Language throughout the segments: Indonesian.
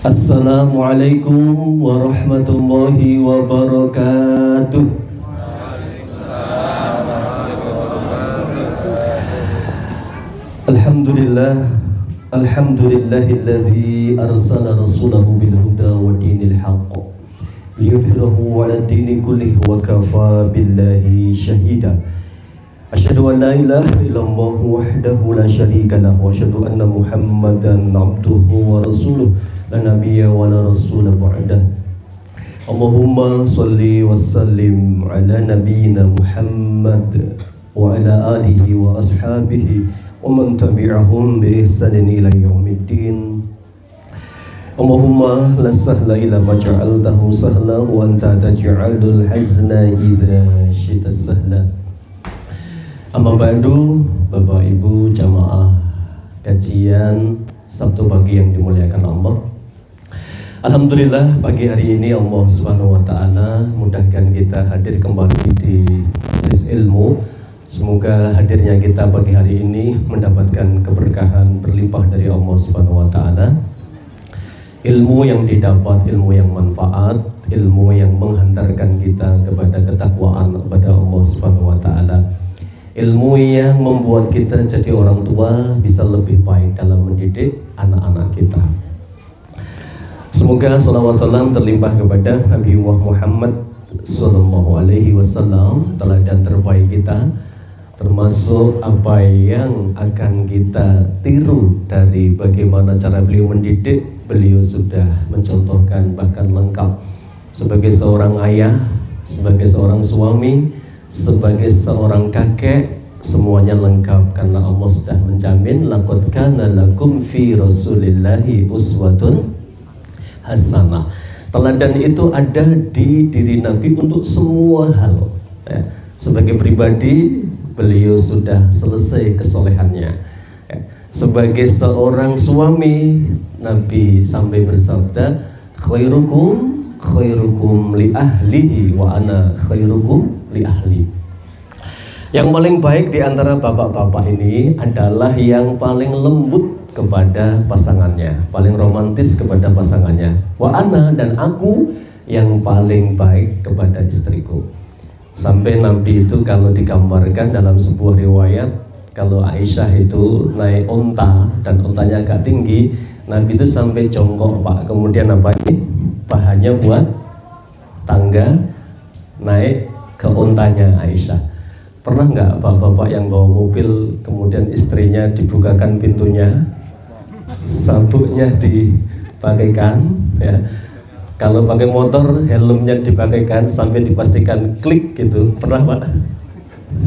Assalamualaikum warahmatullahi wabarakatuh. Alhamdulillah, alhamdulillahilladzi arsala rasulahu bil huda wa dinil haqq liyudhhirahu 'ala dini kullihi wa kafa billahi shahida. Asyhadu an la ilaha illallah wahdahu la syarika lahu wa asyhadu anna Muhammadan 'abduhu wa rasuluh la nabiyya wa la rasula ba'dah. Allahumma shalli wa sallim ala nabiyyina Muhammad wa ala alihi wa ashabihi wa man tabi'ahum bi ihsanin ila yaumiddin. Allahumma la sahla illa ma ja'altahu sahla wa anta taj'alul hazna idza syi'ta sahla. Amma ba'du, Bapak Ibu jamaah kajian Sabtu pagi yang dimuliakan Allah. Alhamdulillah pagi hari ini Allah Subhanahu wa taala mudahkan kita hadir kembali di majelis ilmu. Semoga hadirnya kita pagi hari ini mendapatkan keberkahan berlimpah dari Allah Subhanahu wa taala. Ilmu yang didapat, ilmu yang manfaat, ilmu yang menghantarkan kita kepada ketakwaan kepada Allah Subhanahu wa taala. Ilmu yang membuat kita jadi orang tua bisa lebih baik dalam mendidik anak-anak kita. Semoga salawat salam terlimpah kepada Nabi Muhammad sallallahu alaihi wasallam, teladan terbaik kita, termasuk apa yang akan kita tiru dari bagaimana cara beliau mendidik. Beliau sudah mencontohkan bahkan lengkap sebagai seorang ayah, sebagai seorang suami, sebagai seorang kakek, semuanya lengkap karena Allah sudah menjamin laqad kana lakum fi rasulillahi uswatun hasanah. Teladan itu ada di diri Nabi untuk semua hal ya. Sebagai pribadi beliau sudah selesai kesolehannya ya. Sebagai seorang suami Nabi sampai bersabda khairukum li ahlihi wa ana khairukum li ahli. Yang paling baik di antara bapak-bapak ini adalah yang paling lembut kepada pasangannya, paling romantis kepada pasangannya. Wa ana, dan aku yang paling baik kepada istriku. Sampai Nabi itu kalau digambarkan dalam sebuah riwayat, kalau Aisyah itu naik unta dan untanya agak tinggi, Nabi itu sampai jongkok Pak. Kemudian apa ini? Bahannya buat tangga naik ke untanya Aisyah. Pernah nggak bapak-bapak yang bawa mobil kemudian istrinya dibukakan pintunya, sabuknya dipakaikan ya. Kalau pakai motor helmnya dipakaikan sampai dipastikan klik gitu. Pernah Pak?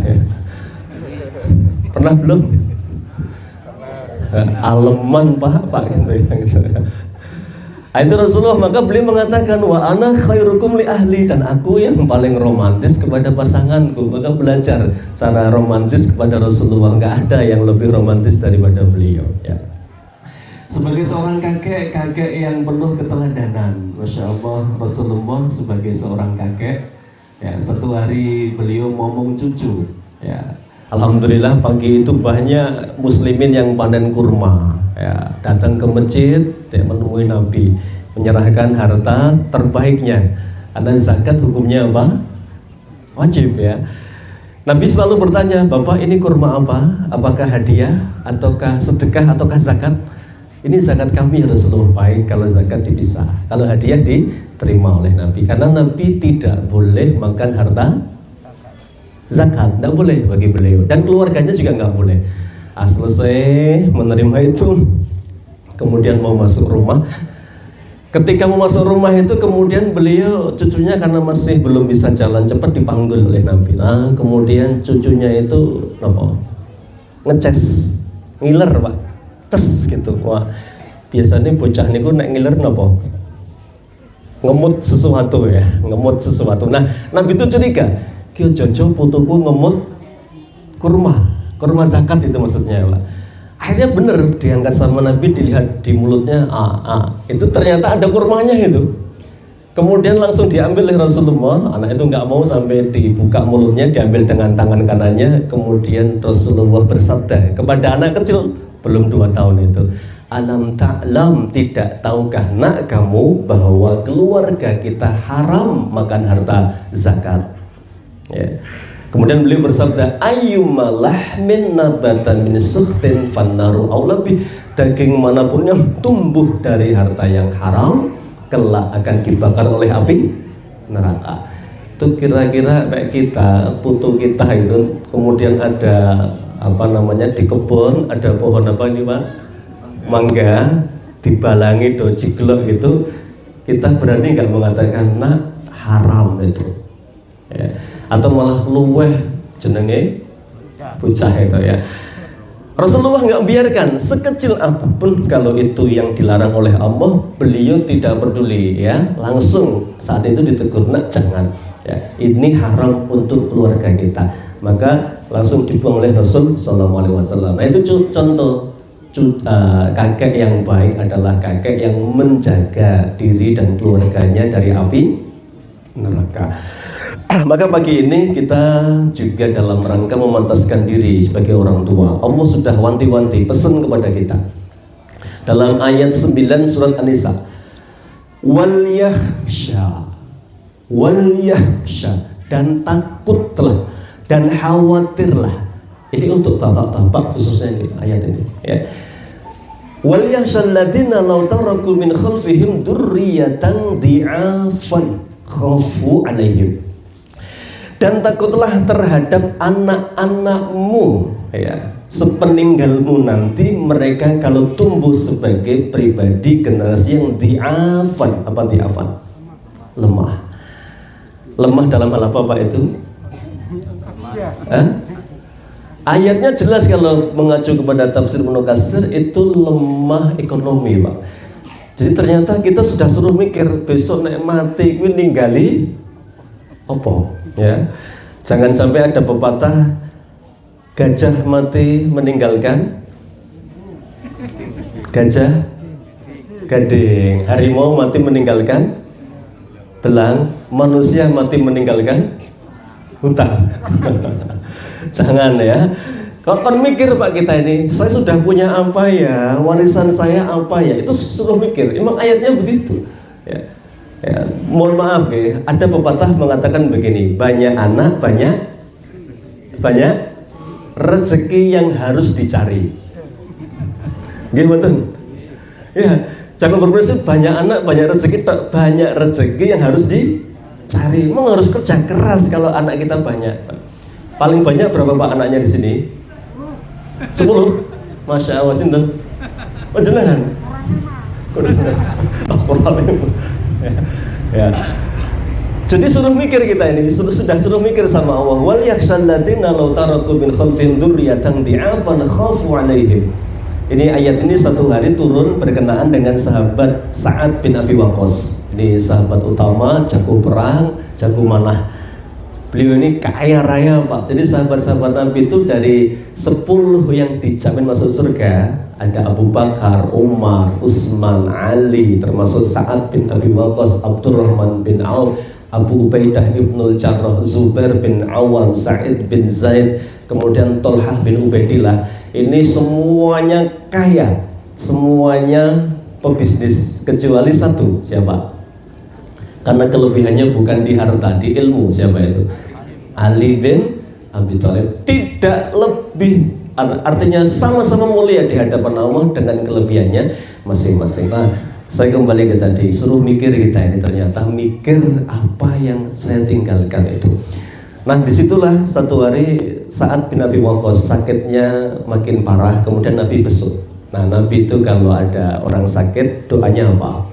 Ya. Pernah belum? Aleman Pak gitu ya. Itu Rasulullah, maka beliau mengatakan wa ana khairukum li ahli, dan aku yang paling romantis kepada pasanganku. Maka belajar cara romantis kepada Rasulullah, nggak ada yang lebih romantis daripada beliau ya. Sebagai seorang kakek yang penuh keteladanan, Masya Allah, Rasulullah sebagai seorang kakek ya, satu hari beliau ngomong cucu ya. Alhamdulillah pagi itu banyak muslimin yang panen kurma ya, datang ke masjid ya, menemui Nabi, menyerahkan harta terbaiknya. Karena zakat hukumnya apa? Wajib ya. Nabi selalu bertanya, Bapak ini kurma apa? Apakah hadiah ataukah sedekah ataukah zakat? Ini zakat kami ya Rasulullah. Baik, kalau zakat dipisah, kalau hadiah diterima oleh Nabi. Karena Nabi tidak boleh makan harta zakat, tidak boleh bagi beliau, dan keluarganya juga nggak boleh. Selesai menerima itu, kemudian mau masuk rumah. Ketika mau masuk rumah itu, kemudian beliau, cucunya karena masih belum bisa jalan cepat, dipanggil oleh Nabi. Nah, kemudian cucunya itu apa? Ngeces, ngiler Pak, tes gitu. Wah, biasanya bocah niku nek ngiler napa? Ngemut sesuatu ya, ngemut sesuatu. Nah, Nabi itu curiga, kyo jojo putuku ngemut kurma zakat itu maksudnya Pak. Akhirnya benar diangkat sama Nabi, dilihat di mulutnya itu ternyata ada kurmanya itu. Kemudian langsung diambil oleh Rasulullah. Anak itu nggak mau sampai dibuka mulutnya, diambil dengan tangan kanannya. Kemudian Rasulullah bersabda kepada anak kecil belum 2 tahun itu, Alam ta'lam, tidak tahukah nak kamu bahwa keluarga kita haram makan harta zakat? Ya. Kemudian beliau bersabda, ayyuma lahmin nabatan min sukhtin fannaru aula bih, daging manapun yang tumbuh dari harta yang haram kelak akan dibakar oleh api neraka. Itu kira-kira kayak kita, putu kita itu, kemudian ada apa namanya di kebun, ada pohon apa ini Pak? Mangga, dibalangi do jiglok gitu, kita berani nggak mengatakan nak haram itu? Ya. Atau malah luweh jenenge bocah itu ya. Rasulullah nggak biarkan sekecil apapun, kalau itu yang dilarang oleh Allah, beliau tidak peduli ya, langsung saat itu ditegur, nak jangan ya, ini haram untuk keluarga kita, maka langsung dibuang oleh Rasul Sallallahu Alaihi Wasallam. Nah itu contoh kakek yang baik adalah kakek yang menjaga diri dan keluarganya dari api neraka. Maka pagi ini kita juga dalam rangka memantaskan diri sebagai orang tua. Allah sudah wanti-wanti pesan kepada kita dalam ayat 9 surat An-Nisa, wal yahsha, dan takutlah dan khawatirlah. Ini untuk bapak-bapak khususnya ini ayat ini ya. Wal yahshal ladina law taraku min khalfihim dzurriyyatan dhi'afan khafu 'alaihim. Dan takutlah terhadap anak-anakmu ya, sepeninggalmu nanti, mereka kalau tumbuh sebagai pribadi generasi yang dhi'afan. Apa dhi'afan? Lemah. Lemah dalam hal apa Pak itu? Ayatnya jelas kalau mengacu kepada tafsir Ibnu Katsir, itu lemah ekonomi Pak. Jadi ternyata kita sudah suruh mikir, besok nek mati kuwi ninggali apa ya. Jangan sampai ada pepatah gajah mati meninggalkan gajah gading, harimau mati meninggalkan belang, manusia mati meninggalkan hutan. Jangan ya. Kapan mikir Pak kita ini, saya sudah punya apa ya, warisan saya apa ya, itu suruh mikir. Emang ayatnya begitu ya. Ya, mohon maaf ya, ada pepatah mengatakan begini, banyak anak banyak rezeki yang harus dicari. Gimana? Ya, jangan berprinsip banyak anak banyak rezeki, banyak rezeki yang harus dicari. Memang harus kerja keras kalau anak kita banyak. Paling banyak berapa Pak anaknya di sini? 10. Masya Allah, sinten? Oh jenengan. Ya. Jadi suruh mikir kita ini, sudah suruh mikir sama Allah. Wal yakhshal ladzina law taraku min khalfihim dzurriyyatan dhi'afan khafu 'alaihim. Ini ayat ini satu hari turun berkenaan dengan sahabat Sa'ad bin Abi Waqqas. Ini sahabat utama, jago perang, jago manah. Beliau ini kaya raya Pak. Jadi sahabat-sahabat Nabi itu dari 10 yang dijamin masuk surga, ada Abu Bakar, Umar, Utsman, Ali, termasuk Sa'ad bin Abi Waqqas, Abdurrahman bin Auf, Abu Ubaidah ibnul Jarrah, Zubair bin Awam, Sa'id bin Zaid, kemudian Tolhah bin Ubaidillah. Ini semuanya kaya, semuanya pebisnis, kecuali satu. Siapa? Karena kelebihannya bukan di harta, di ilmu. Siapa itu? Ali bin Abi Thalib. Tidak lebih, artinya sama-sama mulia di hadapan Allah dengan kelebihannya masing-masing. Nah, saya kembali ke tadi, suruh mikir kita ini, ternyata mikir apa yang saya tinggalkan itu. Nah disitulah satu hari Sa'ad bin Abi Waqqas sakitnya makin parah, kemudian Nabi besuk. Nah Nabi itu kalau ada orang sakit doanya apa?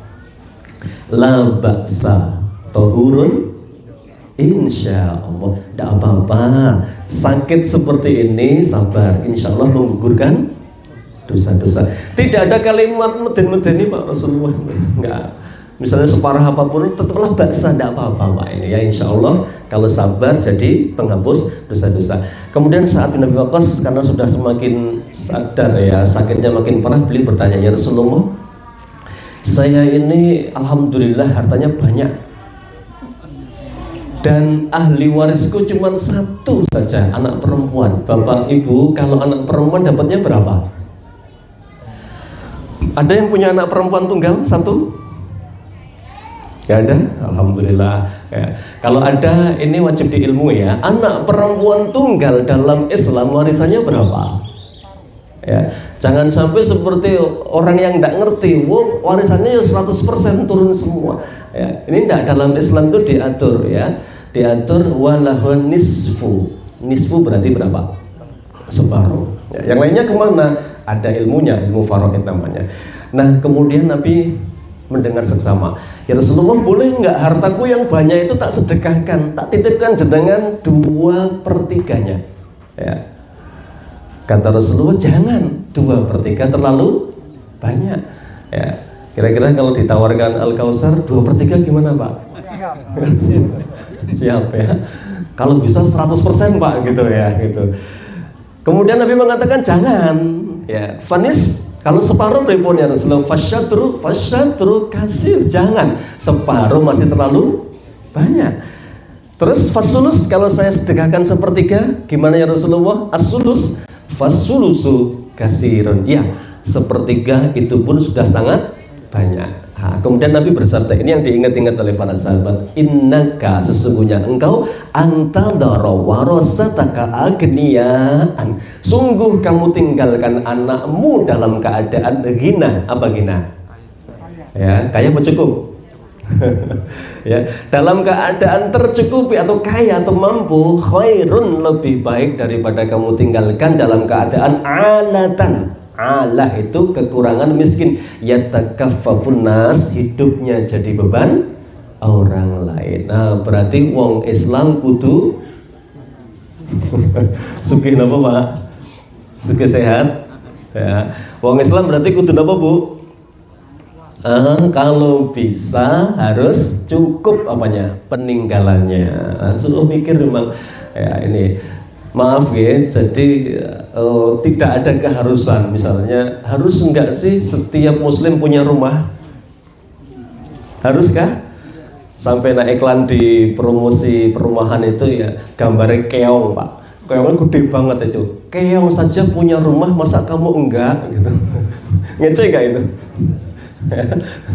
La ba'sa tahurun insya Allah. Tidak apa-apa, sakit seperti ini sabar, insya Allah menggugurkan dosa-dosa. Tidak ada kalimat meden-medeni Pak Rasulullah, enggak. Misalnya separah apapun tetaplah baksa, tidak apa-apa Pak ini ya, insya Allah kalau sabar jadi penghapus dosa-dosa. Kemudian saat Nabi Waqqas karena sudah semakin sadar ya, sakitnya makin parah, beliau bertanya, ya Rasulullah, saya ini alhamdulillah hartanya banyak dan ahli warisku cuma satu saja, anak perempuan. Bapak Ibu, kalau anak perempuan dapatnya berapa? Ada yang punya anak perempuan tunggal satu? Gak ada? Alhamdulillah ya. Kalau ada, ini wajib diilmui ya. Anak perempuan tunggal dalam Islam warisannya berapa? Ya, jangan sampai seperti orang yang tidak ngerti, warisannya ya 100% turun semua. Ya, ini tidak, dalam Islam itu diatur ya. Diatur walahun nisfu. Nisfu berarti berapa? Separuh. Ya, yang lainnya kemana? Ada ilmunya, ilmu faraid namanya. Nah, kemudian Nabi mendengar seksama, ya Rasulullah, boleh nggak hartaku yang banyak itu tak sedekahkan, tak titipkan jenengan 2/3-nya? Ya. Kata Rasulullah, jangan 2/3, terlalu banyak. Ya. Kira-kira kalau ditawarkan Al-Kautsar 2/3 gimana Pak? Siap ya. Kalau bisa 100% Pak gitu ya gitu. Kemudian Nabi mengatakan jangan ya. Fanis, kalau separuh pripun ya Rasulullah? Fasyatru kasir, jangan. Separuh masih terlalu banyak. Terus fasulus, kalau saya sedekahkan 1/3 gimana ya Rasulullah? As-sulus, fasulusu kasirun. Ya, 1/3 itu pun sudah sangat banyak. Nah, kemudian Nabi bersabda, ini yang diingat-ingat oleh para sahabat, innaka, sesungguhnya engkau antadara warasataka agniyaan, sungguh kamu tinggalkan anakmu dalam keadaan ghina. Apa ghina? Ya, kaya apa cukup? Ya, dalam keadaan tercukupi atau kaya atau mampu, khairun, lebih baik daripada kamu tinggalkan dalam keadaan alatan. Alah itu kekurangan, miskin, yatakaffafun nas, hidupnya jadi beban orang lain. Nah, berarti wong Islam kudu sugih napa Pak? Sugih sehat. Ya. Wong Islam berarti kudu napa Bu? Kalau bisa harus cukup apanya? Peninggalannya. Suruh mikir memang ya ini. Maaf ya, jadi tidak ada keharusan. Misalnya, harus enggak sih setiap muslim punya rumah? Haruskah? Sampai naik iklan di promosi perumahan itu ya, gambarnya keong Pak. Keongnya gede banget itu. Keong saja punya rumah, masa kamu enggak? Gitu. Ngece enggak itu?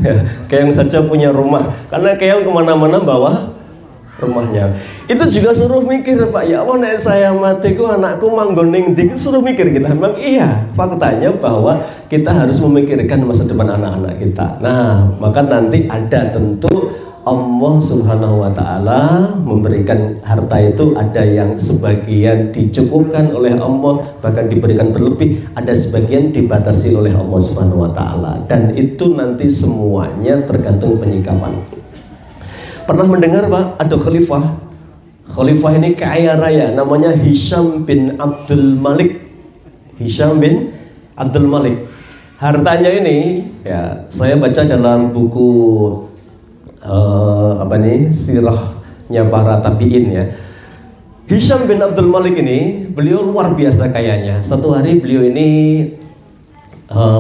Ya, keong saja punya rumah. Karena keong kemana-mana bawa rumahnya. Itu juga suruh mikir Pak, ya Allah, nek saya mati ku anakku manggon ning ndi, suruh mikir kita. Memang iya, faktanya bahwa kita harus memikirkan masa depan anak-anak kita. Nah, maka nanti ada tentu Allah Subhanahu wa taala memberikan harta itu, ada yang sebagian dicukupkan oleh Allah, bahkan diberikan berlebih, ada sebagian dibatasi oleh Allah Subhanahu wa taala, dan itu nanti semuanya tergantung penyikapan. Pernah mendengar Pak, ada khalifah ini kaya raya, namanya Hisham bin Abdul Malik. Hisham bin Abdul Malik. Hartanya ini ya, saya baca dalam buku sirahnya para tabi'in ya. Hisham bin Abdul Malik ini, beliau luar biasa kayanya. Satu hari beliau ini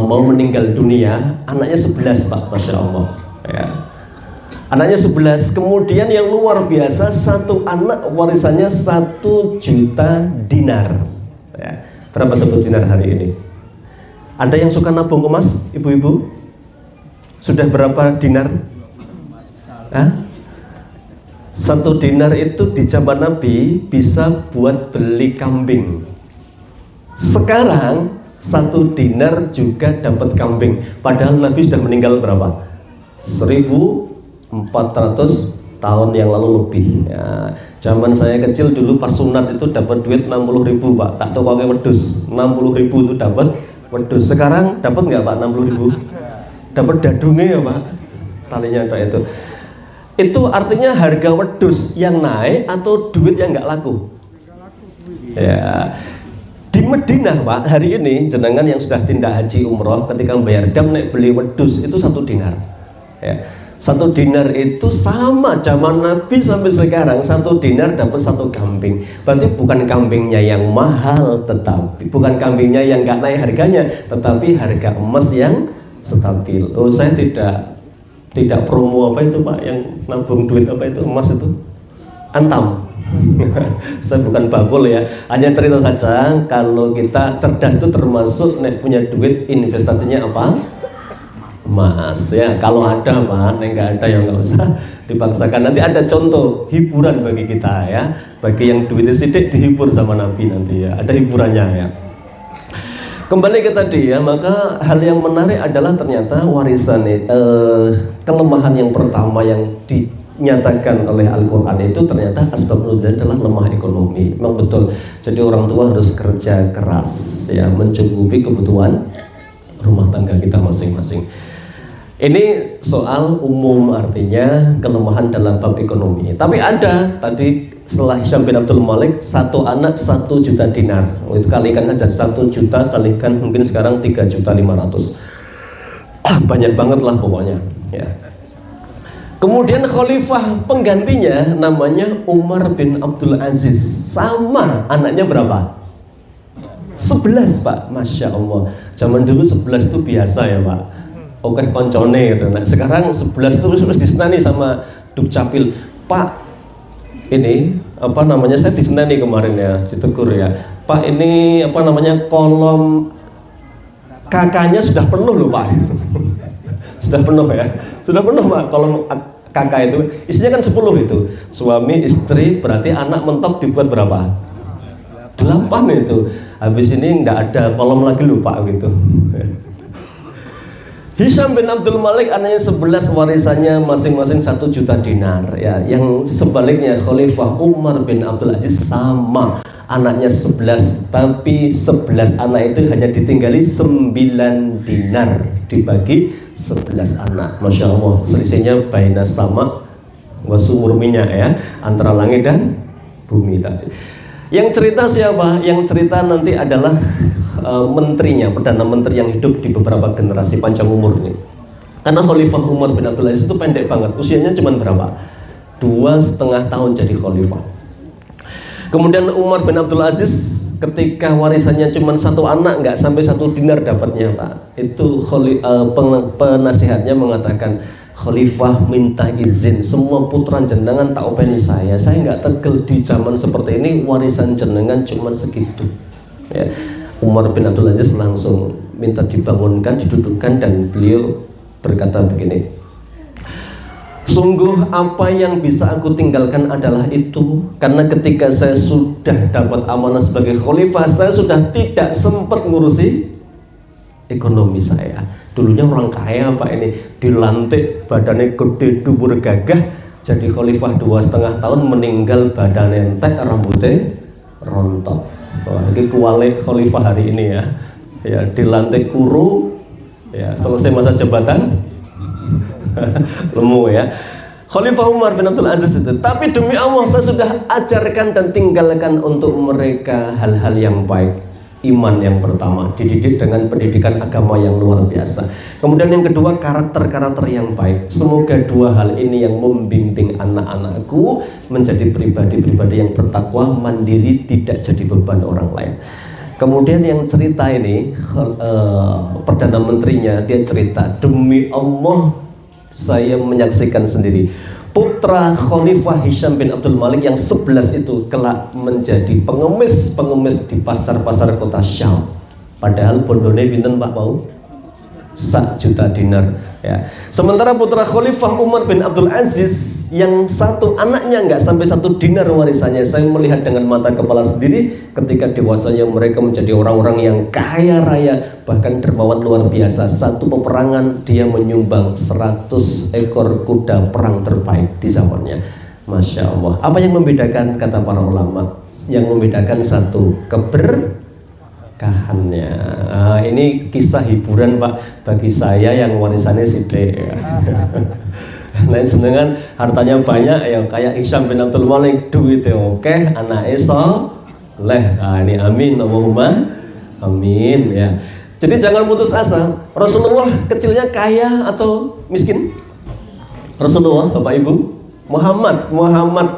mau meninggal dunia, anaknya 11 Pak, Masya Allah ya. Anaknya 11, kemudian yang luar biasa, satu anak warisannya 1 juta dinar ya. Berapa 1 dinar hari ini? Ada yang suka nabung emas, ibu-ibu? Sudah berapa dinar? 1 dinar itu di zaman Nabi bisa buat beli kambing. Sekarang 1 dinar juga dapat kambing. Padahal Nabi sudah meninggal berapa? 1400 tahun yang lalu lebih ya. Zaman saya kecil dulu pas sunat itu dapat duit 60.000 Pak, tak tahu pakai wedus 60.000 itu dapat wedus. Sekarang dapat nggak Pak 60.000? Dapat dadungnya ya Pak, talinya itu. Itu artinya harga wedus yang naik atau duit yang nggak laku? Ya. Di Madinah Pak, hari ini jenengan yang sudah tindak haji umroh, ketika membayar dam naik beli wedus itu 1 dinar ya. 1 dinar itu sama zaman Nabi sampai sekarang, 1 dinar dapat 1 kambing. Berarti bukan kambingnya yang mahal, tetapi bukan kambingnya yang nggak naik harganya, tetapi harga emas yang stabil. Oh, saya tidak promo apa itu Pak, yang nabung duit apa itu emas itu, antam. Saya bukan bakul ya, hanya cerita saja. Kalau kita cerdas itu termasuk nek punya duit investasinya apa? emas ya. Kalau ada Pak, nggak ada ya nggak usah dipaksakan. Nanti ada contoh hiburan bagi kita ya, bagi yang duitnya sidik dihibur sama Nabi nanti ya, ada hiburannya ya. Kembali ke tadi ya, maka hal yang menarik adalah ternyata warisan kelemahan yang pertama yang dinyatakan oleh Al-Quran itu ternyata asbab nuzul adalah lemah ekonomi. Memang betul, jadi orang tua harus kerja keras ya, mencukupi kebutuhan rumah tangga kita masing-masing. Ini soal umum, artinya kelemahan dalam bab ekonomi. Tapi ada tadi setelah Hisham bin Abdul Malik, satu anak 1 juta dinar. Itu kalikan saja 1 juta kalikan mungkin sekarang 3.500.000. Banyak banget lah pokoknya ya. Kemudian khalifah penggantinya namanya Umar bin Abdul Aziz. Sama anaknya berapa? 11 Pak. Masya Allah. Zaman dulu 11 itu biasa ya Pak. Oke koncone gitu. Nah sekarang 11 itu harus disenani sama Dukcapil. Pak, ini apa namanya, saya disenani kemarin ya, ditegur ya. Pak, ini apa namanya, kolom kakaknya sudah penuh loh Pak. Sudah penuh ya. Sudah penuh Pak kolom kakak itu. Isinya kan 10 itu. Suami, istri, berarti anak mentok dibuat berapa? 8 itu. Habis ini nggak ada kolom lagi loh Pak gitu. Hisham bin Abdul Malik anaknya 11, warisannya masing-masing 1 juta dinar ya. Yang sebaliknya Khalifah Umar bin Abdul Aziz sama, anaknya 11, tapi 11 anak itu hanya ditinggali 9 dinar dibagi 11 anak. Masya Allah, selisihnya baina sama wasumur minyak ya, antara langit dan bumi tadi. Yang cerita siapa? Yang cerita nanti adalah menterinya, Perdana Menteri yang hidup di beberapa generasi panjang umur ini. Karena Khalifah Umar bin Abdul Aziz itu pendek banget, usianya cuma berapa? 2,5 tahun jadi khalifah. Kemudian Umar bin Abdul Aziz ketika warisannya cuma 1 anak, nggak sampai 1 dinar dapatnya Pak. Itu penasihatnya mengatakan, Khalifah minta izin, semua putra jenengan tak openi saya nggak tegel di zaman seperti ini warisan jenengan cuma segitu ya. Umar bin Abdul Aziz langsung minta dibangunkan, didudukkan, dan beliau berkata begini, sungguh apa yang bisa aku tinggalkan adalah itu, karena ketika saya sudah dapat amanah sebagai khalifah, saya sudah tidak sempat ngurusi ekonomi saya. Dulunya orang kaya Pak, ini dilantik, badannya gede, dubur gagah, jadi khalifah 2,5 tahun, meninggal badannya entek, rambutnya rontok. Wah, ini kualik khalifah hari ini ya. Ya, dilantik kuru, ya, selesai masa jabatan lemu ya. Khalifah Umar bin Abdul Aziz itu, tapi demi Allah saya sudah ajarkan dan tinggalkan untuk mereka hal-hal yang baik. Iman yang pertama, dididik dengan pendidikan agama yang luar biasa. Kemudian yang kedua, karakter-karakter yang baik. Semoga 2 hal ini yang membimbing anak-anakku menjadi pribadi-pribadi yang bertakwa, mandiri, tidak jadi beban orang lain. Kemudian yang cerita ini, Perdana Menterinya, dia cerita, demi Allah saya menyaksikan sendiri, putra Khalifah Hisham bin Abdul Malik yang 11 itu kelak menjadi pengemis di pasar-pasar kota Syam. Padahal bondone pinten Pak mau? 1 juta dinar ya. Sementara putra Khalifah Umar bin Abdul Aziz yang 1 anaknya nggak sampai 1 dinar warisannya. Saya melihat dengan mata kepala sendiri ketika dewasanya mereka menjadi orang-orang yang kaya raya, bahkan dermawan luar biasa. 1 peperangan dia menyumbang 100 ekor kuda perang terbaik di zamannya. Masya Allah. Apa yang membedakan, kata para ulama? Yang membedakan 1, keberkahannya. Ini kisah hiburan Pak bagi saya yang warisannya sidik ya. Lain senengan hartanya banyak ya, kayak Hisham bin Abdul Malik, duitnya oke, anaknya soleh. Nah ini amin, Allahumma amin ya. Jadi jangan putus asa. Rasulullah kecilnya kaya atau miskin? Rasulullah, Bapak Ibu, Muhammad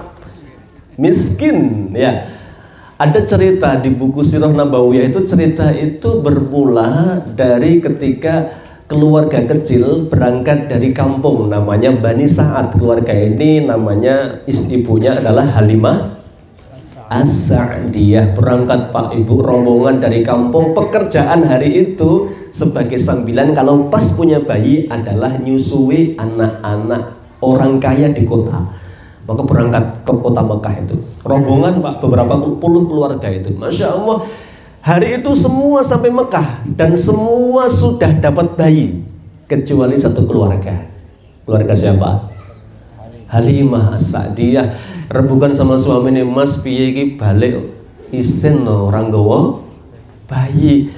miskin ya. Ada cerita di buku Sirah Nabawiyah, itu cerita itu bermula dari ketika keluarga kecil berangkat dari kampung namanya Bani Sa'ad. Keluarga ini namanya ibunya adalah Halimah As-Sa'diyah. Berangkat Pak Ibu rombongan dari kampung. Pekerjaan hari itu sebagai sambilan kalau pas punya bayi adalah nyusui anak-anak orang kaya di kota. Maka berangkat ke kota Mekah itu. Rombongan Pak, beberapa puluh keluarga itu. Masya Allah, hari itu semua sampai Mekah dan semua sudah dapat bayi kecuali satu keluarga. Keluarga siapa? Halimah As-Sa'diyah. Rebukan sama suami ini, Mas piye iki balik isin no orang gowo bayi.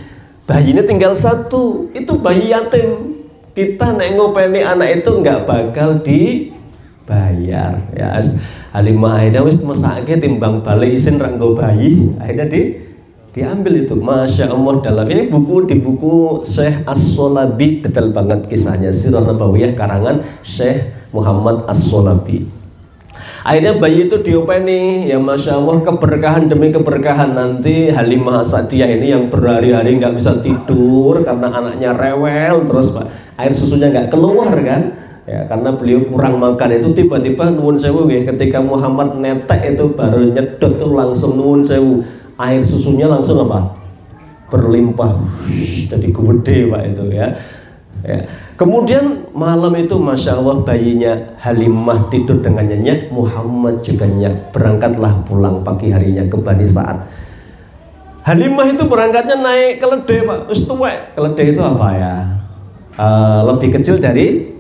Bayinya tinggal satu, itu bayi yatim. Kita nek ngopeni anak itu nggak bakal dibayar. Ya, Halimah akhirnya wis mesake timbang balik isin ranggo bayi, akhirnya diambil itu. Masya Allah, dalam ini di buku Syekh As-Solabi, detail banget kisahnya, Sirah Nabawiyah karangan Syekh Muhammad As-Solabi. Akhirnya bayi itu diopeni, ya Masya Allah, keberkahan demi keberkahan. Nanti Halimah As-Sa'diyah ini yang berhari-hari nggak bisa tidur karena anaknya rewel terus Pak, air susunya nggak keluar kan, ya karena beliau kurang makan. Itu tiba-tiba nuwun sewu ya, ketika Muhammad netek itu baru nyedot tuh langsung nuwun sewu, air susunya langsung apa? Berlimpah, jadi gede Pak itu ya. Kemudian malam itu Masya Allah bayinya Halimah tidur dengan nyenyak, Muhammad juga nyenyak. Berangkatlah pulang pagi harinya ke Bani Sa'ad. Halimah itu berangkatnya naik keledai Pak, terus tuwek. Keledai itu apa ya? Lebih kecil dari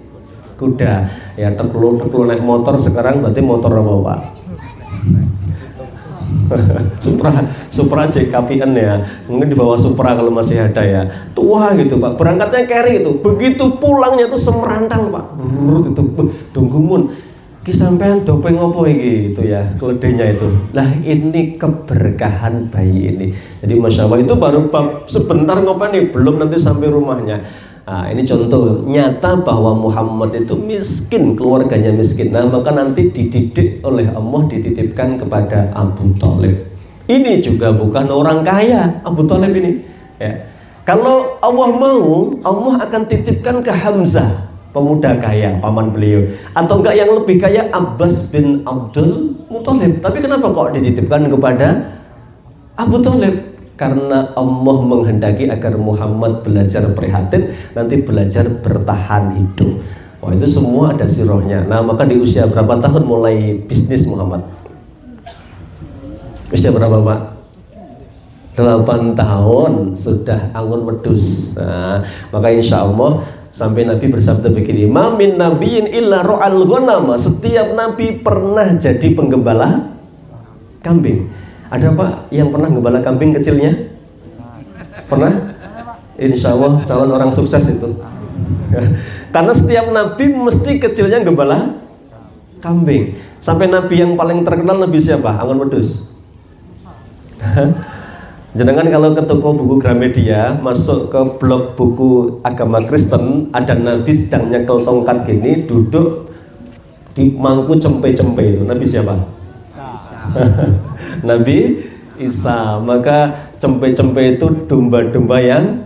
kuda. Ya tekul naik motor, sekarang berarti motor apa Pak? Supra JKPN ya, mungkin di bawah Supra kalau masih ada ya, tua gitu Pak. Berangkatnya carry itu, begitu pulangnya tuh semerantang Pak, itu donggumun. Ki sampean dopeng opo iki gitu ya, keledainya itu. Lah ini keberkahan bayi ini. Jadi Masya Allah, itu baru sebentar ngopeni, belum nanti sampai rumahnya. Nah, ini contoh nyata bahwa Muhammad itu miskin, keluarganya miskin. Nah, maka nanti dididik oleh Allah, dititipkan kepada Abu Thalib. Ini juga bukan orang kaya, Abu Thalib ini. Ya. Kalau Allah mau, Allah akan titipkan ke Hamzah, pemuda kaya, paman beliau. Atau enggak yang lebih kaya, Abbas bin Abdul Muthalib. Tapi kenapa kok dititipkan kepada Abu Thalib? Karena Allah menghendaki agar Muhammad belajar prihatin, nanti belajar bertahan hidup. Wah, itu semua ada sirahnya. Nah, maka di usia berapa tahun mulai bisnis Muhammad? Usia berapa Pak? 8 tahun sudah angun wedus. Nah, maka insya Allah sampai Nabi bersabda begini, ma min nabiyyin illa ra'al ghanama. Setiap Nabi pernah jadi penggembala kambing. Ada Pak yang pernah gembala kambing kecilnya? Pernah? Insya Allah calon orang sukses itu. Karena setiap Nabi mesti kecilnya gembala kambing. Sampai Nabi yang paling terkenal Nabi siapa? Angon wedus. Jenengan kalau ke toko buku Gramedia, masuk ke blog buku agama Kristen, ada Nabi sedang nyekel tongkat gini, duduk di mangku cempe-cempe itu. Nabi siapa? Nabi Isa. Maka cempe-cempe itu domba-domba yang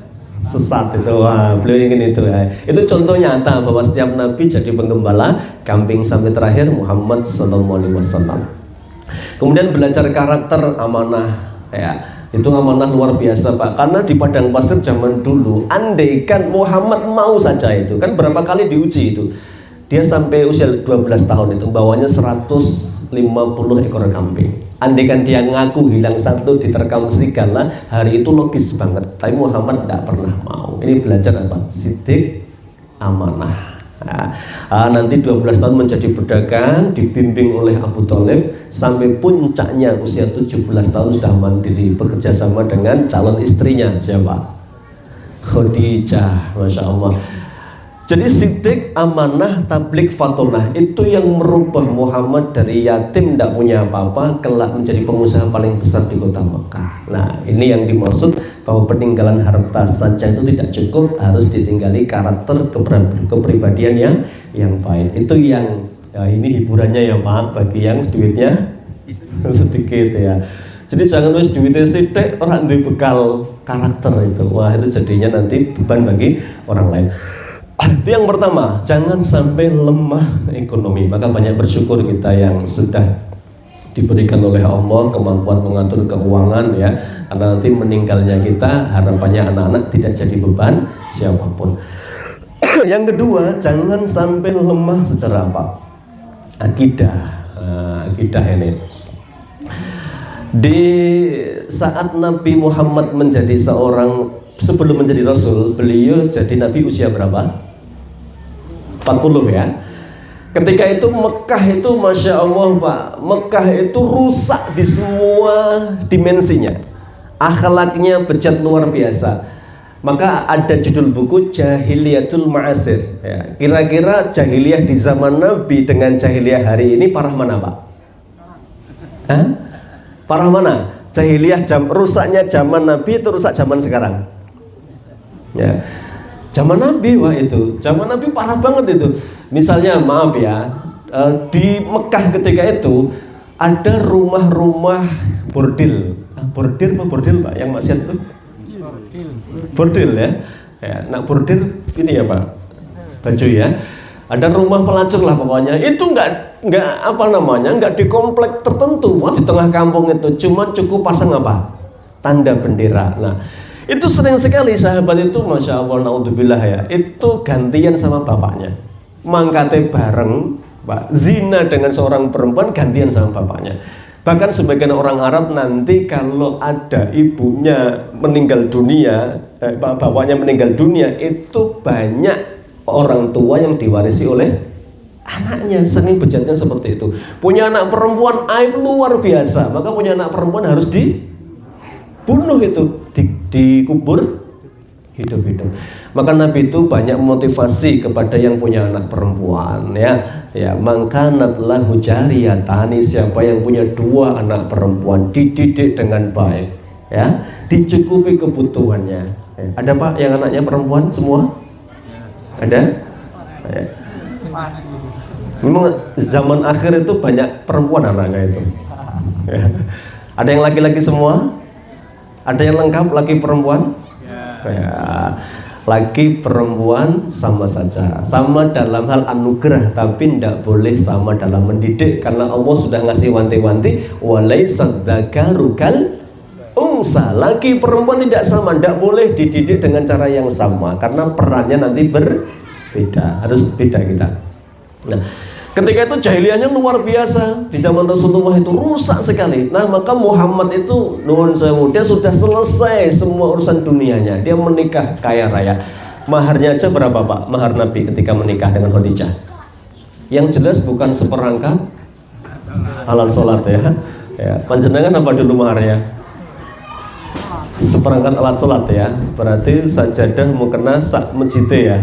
sesat itu. Wah, beliau ingin itu ya. Itu contoh nyata bahwa setiap Nabi jadi penggembala kambing sampai terakhir Muhammad SAW. Kemudian belajar karakter amanah ya. Itu amanah luar biasa Pak, karena di padang pasir zaman dulu, andaikan Muhammad mau saja itu, kan berapa kali diuji itu, dia sampai usia 12 tahun itu bawanya 150 ekor kambing. Andaikan dia ngaku hilang satu diterkam serigala, hari itu logis banget. Tapi Muhammad tidak pernah mau. Ini belajar apa? Siddiq, amanah. Nanti 12 tahun menjadi pedagang, dibimbing oleh Abu Thalib sampai puncaknya usia 17 tahun sudah mandiri, bekerja sama dengan calon istrinya siapa? Khadijah, Masya Allah. Jadi siddiq, amanah, tabligh, fatonah, itu yang merubah Muhammad dari yatim tidak punya apa-apa kelak menjadi pengusaha paling besar di kota Mekah. Nah, ini yang dimaksud bahwa peninggalan harta saja itu tidak cukup, harus ditinggali karakter kepribadian yang baik. Itu yang ya, ini hiburannya ya Pak bagi yang duitnya sedikit ya. Jadi jangan wis duitnya sidik orang duit bekal karakter itu. Wah, itu jadinya nanti beban bagi orang lain. Itu yang pertama, jangan sampai lemah ekonomi. Maka banyak bersyukur kita yang sudah diberikan oleh Allah kemampuan mengatur keuangan ya, karena nanti meninggalnya kita harapannya anak-anak tidak jadi beban siapapun. Yang kedua, jangan sampai lemah secara apa? Akidah. Akidah ini. Di saat Nabi Muhammad menjadi seorang, sebelum menjadi Rasul, beliau jadi Nabi usia berapa? 40 ya. Ketika itu Mekah itu Masya Allah Pak, Mekah itu rusak di semua dimensinya, akhlaknya bejat luar biasa. Maka ada judul buku Jahiliyatul Ma'asir ya. Kira-kira jahiliyah di zaman Nabi dengan jahiliyah hari ini parah mana Pak? Hah? Parah mana? Jahiliyah rusaknya zaman Nabi itu rusak zaman sekarang ya. Zaman Nabi wah itu, zaman Nabi parah banget itu. Misalnya maaf ya, di Mekah ketika itu ada rumah-rumah bordil. Bordil apa bordil Pak yang maksiat itu? Bordil ya. Ya, nah bordil ini ya Pak, baju ya. Ada rumah pelacur lah pokoknya. Itu nggak apa namanya, nggak di komplek tertentu, wah di tengah kampung itu cuma cukup pasang apa? Tanda bendera. Nah itu sering sekali sahabat itu Masya Allah naudzubillah ya, itu gantian sama bapaknya, mangkate bareng Pak, zina dengan seorang perempuan gantian sama bapaknya. Bahkan sebagian orang Arab nanti kalau ada ibunya meninggal dunia, bapaknya meninggal dunia, itu banyak orang tua yang diwarisi oleh anaknya. Sering bejatnya seperti itu. Punya anak perempuan aib luar biasa, maka punya anak perempuan harus dibunuh itu, dikubur hidup-hidup. Maka Nabi itu banyak motivasi kepada yang punya anak perempuan ya. Ya, mangkanat lahu jariyatani, siapa yang punya 2 anak perempuan dididik dengan baik ya, dicukupi kebutuhannya. Ya. Ada Pak yang anaknya perempuan semua? Ada? Ya. Memang zaman akhir itu banyak perempuan anaknya itu. Ya. Ada yang laki-laki semua? Ada yang lengkap laki perempuan? Ya, laki perempuan sama saja, sama dalam hal anugerah, tapi tidak boleh sama dalam mendidik, karena Allah sudah ngasih wanti-wanti, walaisa dzakaru kal unsa, laki perempuan tidak sama, tidak boleh dididik dengan cara yang sama, karena perannya nanti berbeda, harus beda kita. Nah, ketika itu jahiliyahnya luar biasa, di zaman Rasulullah itu rusak sekali. Nah maka Muhammad itu nuwun sewu, dia sudah selesai semua urusan dunianya, dia menikah kaya raya. Maharnya aja berapa Pak? Mahar Nabi ketika menikah dengan Khadijah, yang jelas bukan seperangkat alat sholat ya. Ya, panjenengan apa dulu maharnya? Seperangkat alat sholat ya. Berarti sajadah mukena sak masjid ya.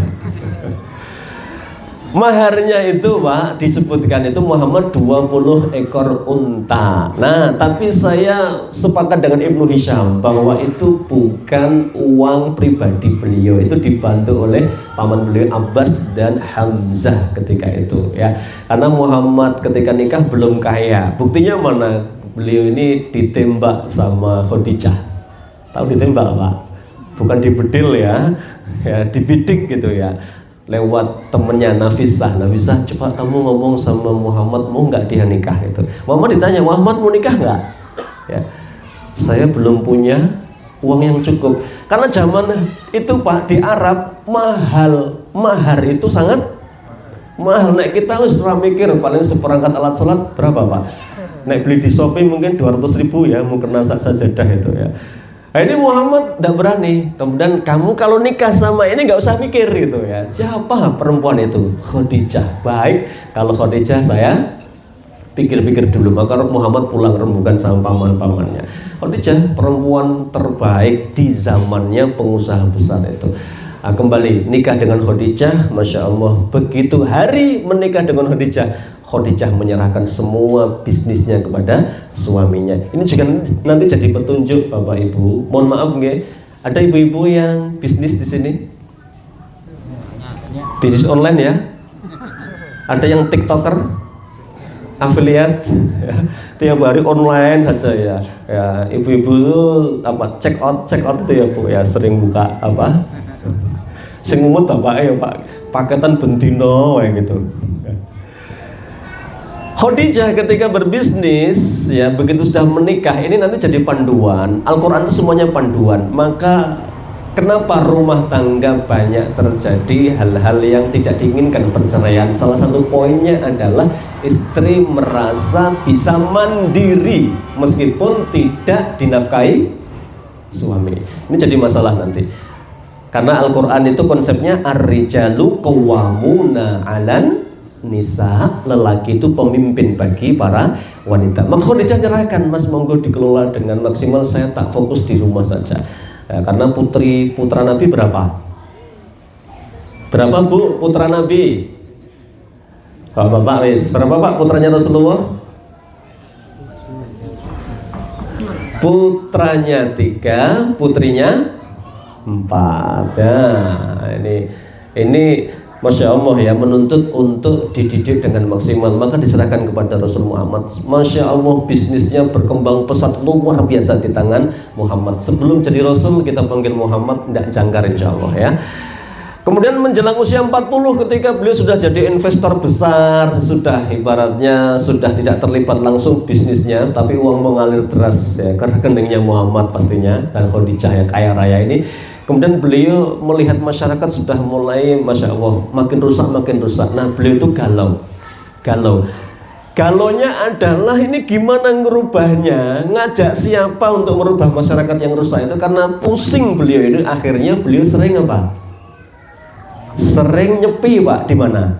Maharnya itu Pak disebutkan itu Muhammad 20 ekor unta. Nah tapi saya sepakat dengan Ibnu Hisham bahwa itu bukan uang pribadi beliau, itu dibantu oleh paman beliau Abbas dan Hamzah ketika itu ya. Karena Muhammad ketika nikah belum kaya. Buktinya mana? Beliau ini ditembak sama Khadijah. Tahu ditembak Pak? Bukan dibedil ya, ya dibidik gitu ya. Lewat temennya Nafisah, coba kamu ngomong sama Muhammad mau nggak dia nikah itu. Muhammad ditanya, Muhammad mau nikah nggak? Ya, saya belum punya uang yang cukup. Karena zaman itu Pak di Arab mahar itu sangat mahal. Nek kita harus mikir paling seperangkat alat sholat berapa Pak? Nek beli di Shopee mungkin 200.000 ya, mau kena sajadah itu ya. Nah, ini Muhammad tidak berani. Kemudian kamu kalau nikah sama ini nggak usah mikir gitu ya. Siapa perempuan itu? Khadijah. Baik, kalau Khadijah saya pikir-pikir dulu. Maka Muhammad pulang rembukan sama paman-pamannya. Khadijah perempuan terbaik di zamannya pengusaha besar itu. Nah, kembali nikah dengan Khadijah, Masya Allah. Begitu hari menikah dengan Khadijah, Khadijah menyerahkan semua bisnisnya kepada suaminya. Ini juga nanti jadi petunjuk Bapak Ibu. Mohon maaf nggih, ada ibu-ibu yang bisnis di sini? Bisnis online ya? Ada yang TikToker? Affiliate? Tiap hari online saja ya. Ya, ibu-ibu itu apa? Check out itu ya Bu ya, sering buka apa? Sing ngumut Bapak ya Pak, paketan bendino kayak gitu. Khadijah ketika berbisnis, ya begitu sudah menikah, ini nanti jadi panduan. Al-Quran itu semuanya panduan. Maka kenapa rumah tangga banyak terjadi hal-hal yang tidak diinginkan, perceraian? Salah satu poinnya adalah istri merasa bisa mandiri meskipun tidak dinafkahi suami. Ini jadi masalah nanti. Karena Al-Quran itu konsepnya ar-rijalu qawwamuna 'alan nisa, lelaki itu pemimpin bagi para wanita. Maka Khadijah nyerahkan, Mas monggo dikelola dengan maksimal, saya tak fokus di rumah saja. Ya, karena putra Nabi berapa? Berapa Bu putra Nabi? Bapak wis, berapa Pak putranya Rasulullah? Putranya 3, putrinya 4. Nah, ini Masya Allah ya, menuntut untuk dididik dengan maksimal. Maka diserahkan kepada Rasul Muhammad. Masya Allah, bisnisnya berkembang pesat luar biasa di tangan Muhammad. Sebelum jadi Rasul kita panggil Muhammad, tidak jangkar insya Allah ya. Kemudian menjelang usia 40 ketika beliau sudah jadi investor besar, sudah ibaratnya sudah tidak terlibat langsung bisnisnya, tapi uang mengalir deras ya ke rekeningnya Muhammad pastinya, dan Khadijah yang kaya raya ini. Kemudian beliau melihat masyarakat sudah mulai Masya Allah makin rusak. Nah beliau itu galau. Galonya adalah ini gimana ngerubahnya, ngajak siapa untuk merubah masyarakat yang rusak itu. Karena pusing beliau ini, akhirnya beliau sering apa? Sering nyepi Pak. Di mana?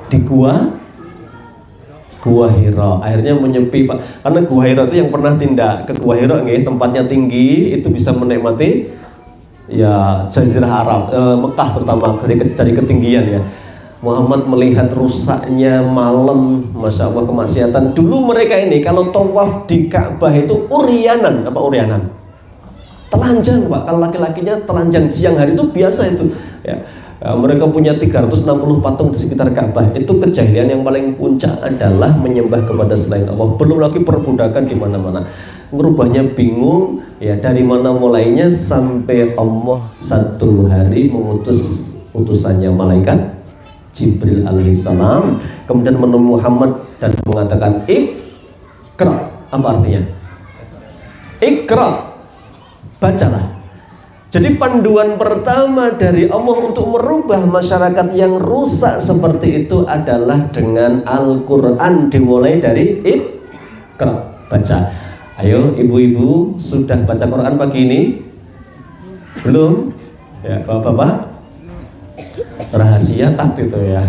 Di Gua Hira. Akhirnya menyepi Pak. Karena Gua Hira itu yang pernah tindak ke Gua Hira, tempatnya tinggi, itu bisa menikmati ya Jazirah Arab, Mekah terutama dari ketinggian ya. Muhammad melihat rusaknya malam, Masya Allah kemaksiatan. Dulu mereka ini kalau tawaf di Ka'bah itu uryanan, apa uryanan? Telanjang Pak, kalau laki-lakinya telanjang, siang hari itu biasa itu ya. Mereka punya 360 patung di sekitar Ka'bah. Itu kejahilian yang paling puncak adalah menyembah kepada selain Allah. Belum lagi perbudakan di mana-mana. Merubahnya bingung ya, dari mana mulainya, sampai Allah satu hari mengutus utusannya malaikat Jibril alaihissalam, kemudian menemui Muhammad dan mengatakan Iqra. Apa artinya? Iqra, bacalah. Jadi panduan pertama dari Allah untuk merubah masyarakat yang rusak seperti itu adalah dengan Al-Quran. Dimulai dari Iqra, baca. Ayo ibu-ibu, sudah baca Quran pagi ini? Belum? Ya bapak-bapak? Rahasia tapi itu ya.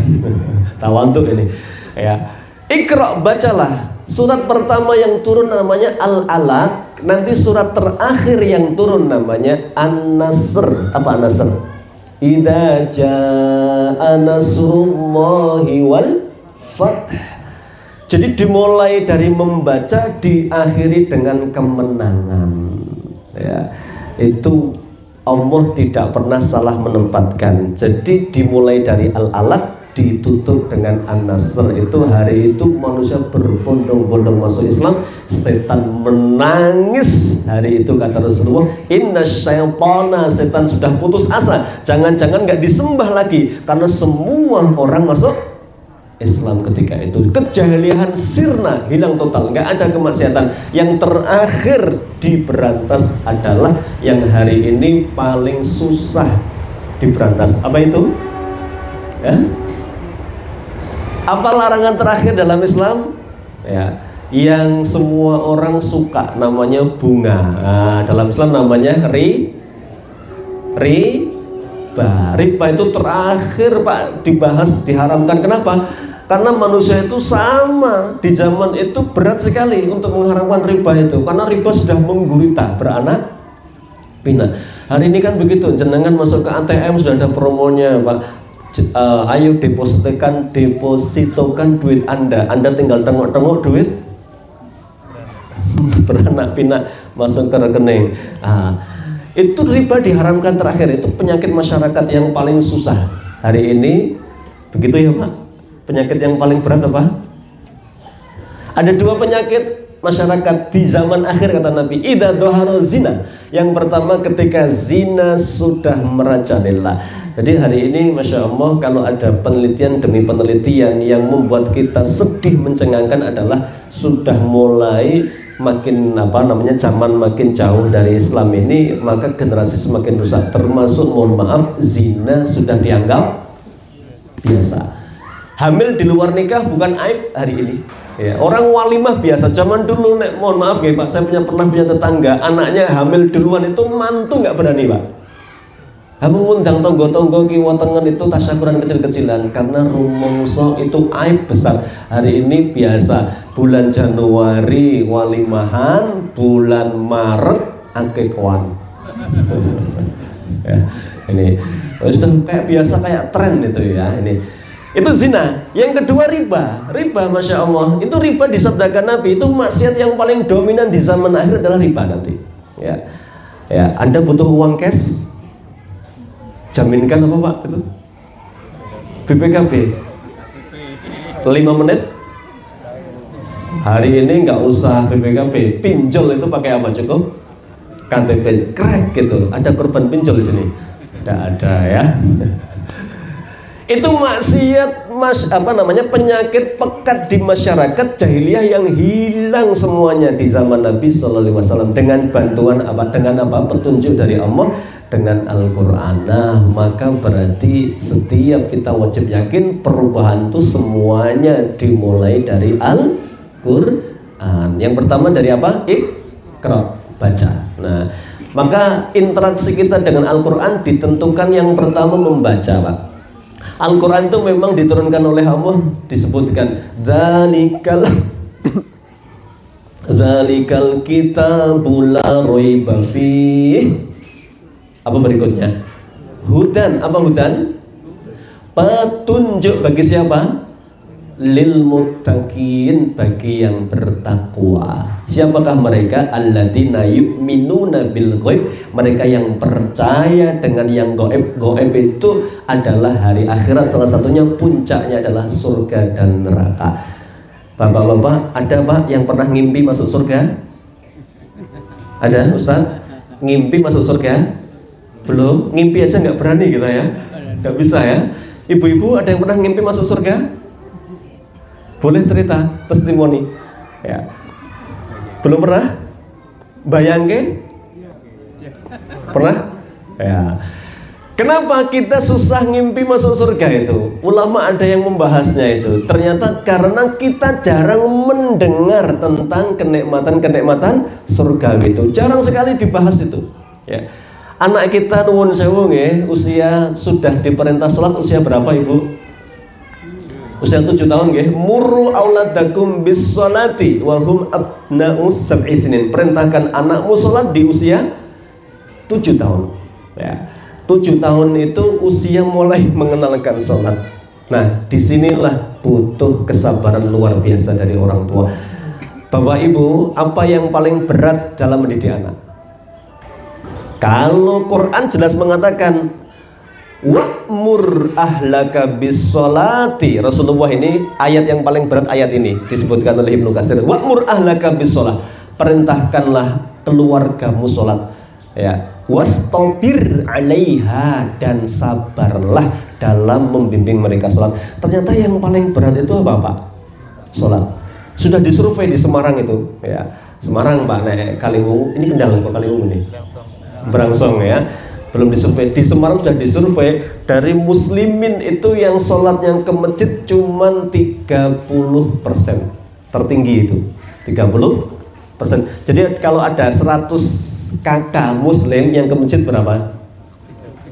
Tawantuk ini ya. Iqra, bacalah. Surat pertama yang turun namanya Al-Alaq. Nanti surat terakhir yang turun namanya An-Nasr. Apa An-Nasr? Idza jaa nasrullahi wal fath. Jadi dimulai dari membaca, diakhiri dengan kemenangan ya. Itu Allah tidak pernah salah menempatkan. Jadi dimulai dari Al-Alaq, ditutup dengan An-Nasr. Itu hari itu manusia berbondong-bondong masuk Islam. Setan menangis hari itu, kata Rasulullah, inna syaitana, setan sudah putus asa, jangan-jangan gak disembah lagi, karena semua orang masuk Islam ketika itu. Kejahilian sirna, hilang total, nggak ada kemaksiatan. Yang terakhir diberantas adalah yang hari ini paling susah diberantas. Apa itu? Ya? Apa larangan terakhir dalam Islam? Ya, yang semua orang suka, namanya bunga. Nah, dalam Islam namanya riba. Riba itu terakhir Pak dibahas, diharamkan. Kenapa? Karena manusia itu sama di zaman itu berat sekali untuk mengharamkan riba itu, karena riba sudah menggurita, beranak pinak. Hari ini kan begitu, jenengan masuk ke ATM sudah ada promonya Pak. Ayo depositokan duit Anda tinggal tengok-tengok duit beranak pinak masuk ke rekening. Itu riba diharamkan terakhir. Itu penyakit masyarakat yang paling susah hari ini, begitu ya Pak. Penyakit yang paling berat apa? Ada dua penyakit masyarakat di zaman akhir, kata Nabi, idza dhahara zina. Yang pertama ketika zina sudah merajalela. Jadi hari ini Masya Allah, kalau ada penelitian demi penelitian yang membuat kita sedih mencengangkan adalah sudah mulai makin zaman makin jauh dari Islam ini, maka generasi semakin rusak. Termasuk, mohon maaf, zina sudah dianggap biasa. Hamil di luar nikah bukan aib hari ini. Ya, orang walimah biasa. Zaman dulu, mohon maaf ya Pak, saya pernah punya tetangga, anaknya hamil duluan itu mantu nggak berani Pak. Mengundang tonggo-tonggo kiwa tengen itu tasyakuran kecil-kecilan karena rumongso itu aib besar. Hari ini biasa, bulan Januari walimahan, bulan Maret akekawan. Ya, ini sudah kayak biasa, kayak tren itu ya. Itu zina. Yang kedua riba. Riba, Masya Allah, itu riba disabdakan Nabi itu maksiat yang paling dominan di zaman akhir adalah riba nanti. Ya, ya. Anda butuh uang cash, jaminkan apa Pak itu? BPKB 5 menit. Hari ini nggak usah BPKB, pinjol itu pakai apa cukup? KTP, crack gitu. Ada korban pinjol di sini? Tidak ada ya. Itu maksiat penyakit pekat di masyarakat jahiliyah yang hilang semuanya di zaman Nabi Sallallahu Alaihi Wasallam dengan bantuan petunjuk dari Allah dengan Al-Quran. Nah, maka berarti setiap kita wajib yakin perubahan itu semuanya dimulai dari Al-Quran. Yang pertama dari apa? Iqra, baca. Nah, maka interaksi kita dengan Al-Quran ditentukan yang pertama membaca Pak. Al-Quran itu memang diturunkan oleh Allah, disebutkan Dzalikal kitabul la raiba fih. Apa berikutnya? Hudan. Apa hudan? Petunjuk bagi siapa? Lil muttaqin, bagi yang bertakwa. Siapakah mereka? Alladzina yu'minuna bil ghaib, mereka yang percaya dengan yang gaib. Gaib itu adalah hari akhirat, salah satunya puncaknya adalah surga dan neraka. Bapak-bapak, ada Pak yang pernah ngimpi masuk surga? Ada Ustaz? Ngimpi masuk surga? Belum, ngimpi aja nggak berani kita ya, nggak bisa ya. Ibu-ibu ada yang pernah ngimpi masuk surga? Boleh cerita, testimoni ya. Belum pernah? Bayangke? Pernah? Ya. Kenapa kita susah ngimpi masuk surga itu? Ulama ada yang membahasnya itu. Ternyata karena kita jarang mendengar tentang kenikmatan-kenikmatan surga itu. Jarang sekali dibahas itu ya. Anak kita nuwun sewu nggih, usia sudah diperintah sholat usia berapa Ibu? Usia 7 tahun nggih. Murru auladakum bis sholati wa hum abna'u sab'i sinin. Perintahkan anakmu sholat di usia 7 tahun. Ya. 7 tahun itu usia mulai mengenalkan sholat. Nah, disinilah butuh kesabaran luar biasa dari orang tua. Bapak Ibu, apa yang paling berat dalam mendidik anak? Kalau Quran jelas mengatakan wa'mur ahlaka bis sholati. Rasulullah ini ayat yang paling berat, ayat ini disebutkan oleh Ibnu Katsir. Wa'mur ahlaka bis sholat, perintahkanlah keluargamu sholat ya. Wastabir 'alaiha, dan sabarlah dalam membimbing mereka sholat. Ternyata yang paling berat itu apa Pak? Sholat. Sudah disurvei di Semarang itu ya. Semarang Pak, Kaliwungu, ini Kendal Pak, Kaliwungu nih. Berangsong ya, belum disurvei. Di Semarang sudah disurvei, dari muslimin itu yang sholat yang ke masjid cuman 30%, tertinggi itu 30%. Jadi kalau ada 100 kakak muslim, yang ke masjid berapa?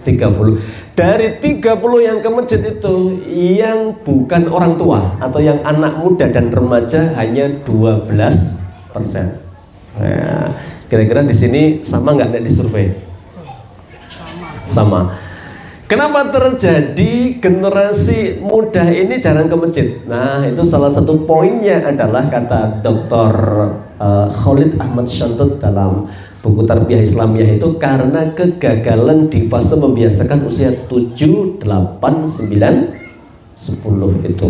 30. Dari 30 yang ke masjid itu, yang bukan orang tua atau yang anak muda dan remaja hanya 12%. Nah, kira-kira di sini sama nggak di survei? Sama. Kenapa terjadi generasi muda ini jarang ke masjid? Nah, itu salah satu poinnya adalah kata Dr. Khalid Ahmad Syantut dalam buku Tarbiyah Islamiyah itu karena kegagalan di fase membiasakan usia 7, 8, 9, 10 itu.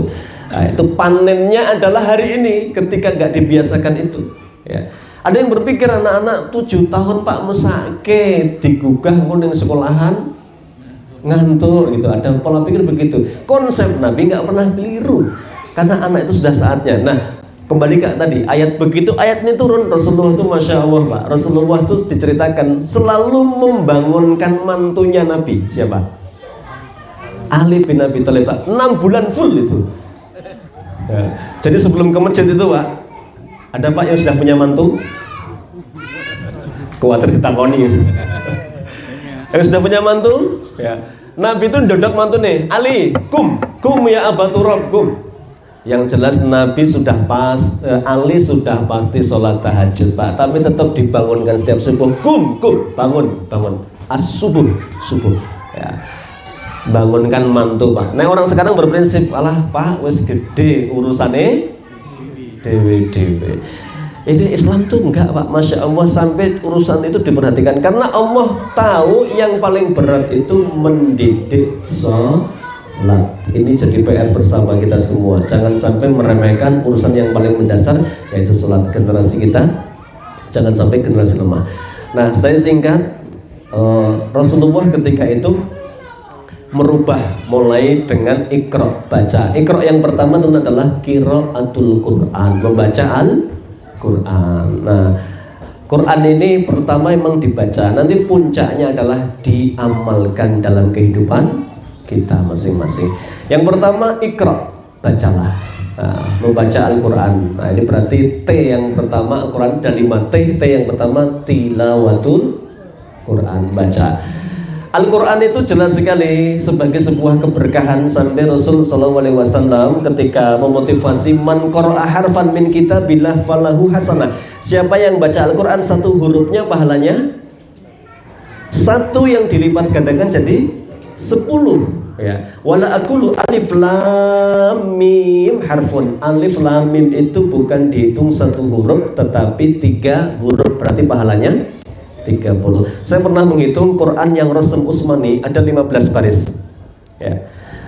Nah, itu panennya adalah hari ini ketika nggak dibiasakan itu. Ya. Ada yang berpikir anak-anak 7 tahun Pak mesake digugah ning sekolahan ngantuk gitu. Ada pola pikir begitu. Konsep Nabi nggak pernah keliru karena anak itu sudah saatnya. Nah, kembali ke tadi ayat begitu, ayat ini turun Rasulullah itu masya Allah Pak. Rasulullah itu diceritakan selalu membangunkan mantunya Nabi. Siapa? Ali bin Abi Thalib Pak. 6 bulan full itu. Ya. Jadi sebelum ke masjid itu Pak, ada Pak yang sudah punya mantu? Kuatir ditakoni. Yang sudah punya mantu? Ya. Nabi itu dodok mantu nih, Ali, kum ya Aba Turab, kum. Yang jelas Nabi sudah Ali sudah pasti sholat tahajud Pak, tapi tetap dibangunkan setiap subuh, kum, bangun, subuh, ya. Bangunkan mantu Pak. Nah orang sekarang berprinsip, alah Pak, wis gede urusannya dewe. Ini Islam tuh enggak Pak, masya Allah, sampai urusan itu diperhatikan karena Allah tahu yang paling berat itu mendidik sholat. Ini jadi PR bersama kita semua. Jangan sampai meremehkan urusan yang paling mendasar yaitu sholat. Generasi kita jangan sampai generasi lemah. Nah saya singkat, Rasulullah ketika itu merubah mulai dengan Iqra, baca. Iqra yang pertama itu adalah qiraatul Quran, membaca Al-Quran. Nah, Quran ini pertama memang dibaca, nanti puncaknya adalah diamalkan dalam kehidupan kita masing-masing. Yang pertama Iqra, bacalah. Nah, membaca Al-Quran. Nah, ini berarti T yang pertama Al-Quran dan 5 T. T yang pertama tilawatul Quran, baca. Al-Quran itu jelas sekali sebagai sebuah keberkahan sampai Rasul SAW ketika memotivasi man qara'a harfan min kitabillah falahu hasanah. Siapa yang baca Al-Quran satu hurufnya pahalanya 1 yang dilipat gandakan jadi 10 ya. Wala aqulu alif lam mim harfun. Alif lam mim itu bukan dihitung 1 huruf tetapi 3 huruf, berarti pahalanya 30. Saya pernah menghitung Quran yang Rasm Utsmani ada 15 baris ya.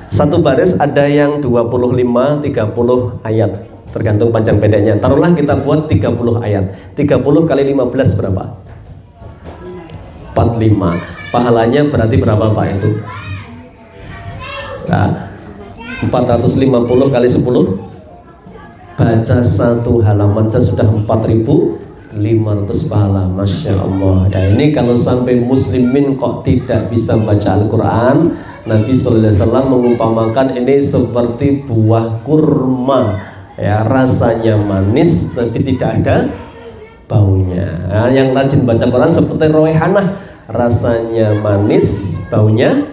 Satu baris ada yang 25, 30 ayat tergantung panjang pendeknya. Taruhlah kita buat 30 ayat. 30 kali 15 berapa? 45. Pahalanya berarti berapa Pak itu? Nah, 450 kali 10. Baca 1 halaman saja sudah 4.500 pahala, masya Allah. Ya ini kalau sampai muslimin kok tidak bisa baca Al-Quran, Nabi Sallallahu Alaihi Wasallam mengumpamakan ini seperti buah kurma, ya rasanya manis tapi tidak ada baunya. Nah, yang rajin baca Quran seperti roehanah, rasanya manis, baunya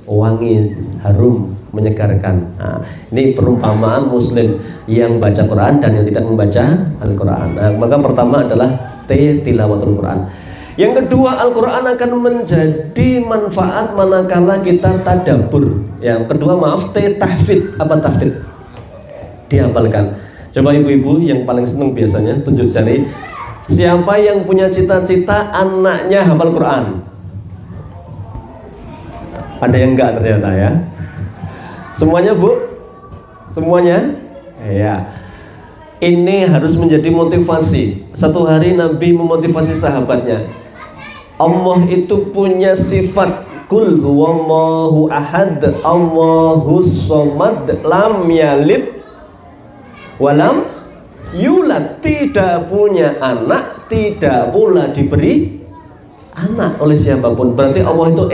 wangi, harum, menyegarkan. Nah, ini perumpamaan muslim yang baca Quran dan yang tidak membaca Al-Quran. Nah, maka pertama adalah T, tilawatul Quran. Yang kedua, Al-Quran akan menjadi manfaat manakala kita tadabbur. Yang kedua, maaf, T, tahfidz. Apa tahfidz? Dihafalkan. Coba ibu-ibu yang paling seneng biasanya tunjuk jari. Siapa yang punya cita-cita anaknya hafal Quran? Ada yang enggak ternyata ya. Semuanya Bu? Semuanya? Ya. Ini harus menjadi motivasi. Satu hari Nabi memotivasi sahabatnya. Allah itu punya sifat Qul huwallahu ahad, Allahus somad, lam yalid walam yulad. Tidak punya anak, tidak pula diberi anak oleh siapapun. Berarti Allah itu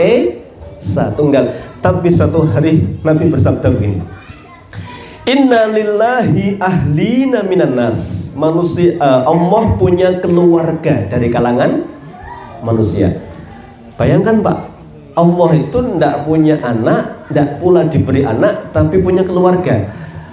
tunggal. Tapi satu hari Nabi bersabda begini, Inna lillahi ahlina minan nas. Manusia, Allah punya keluarga dari kalangan manusia. Bayangkan Pak, Allah itu tidak punya anak, tidak pula diberi anak, tapi punya keluarga.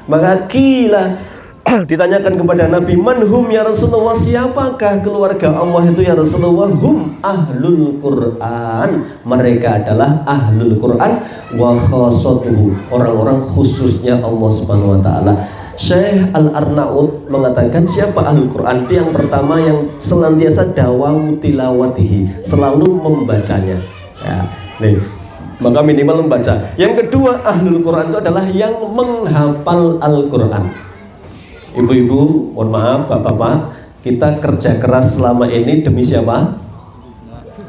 Maka kila ditanyakan kepada Nabi, manhum ya Rasulullah, siapakah keluarga Allah itu ya Rasulullah? Hum ahlul Quran, mereka adalah ahlul Quran wa khassatuhu, orang-orang khususnya Allah Subhanahu wa taala. Syekh Al-Arnaud mengatakan siapa ahlul Quran? Itu yang pertama yang senantiasa dawamu tilawatihi, selalu membacanya. Ya, nih. Maka minimal membaca. Yang kedua, ahlul Quran itu adalah yang menghafal Al-Quran. Ibu-ibu, mohon maaf, bapak-bapak, Kita kerja keras selama ini demi siapa?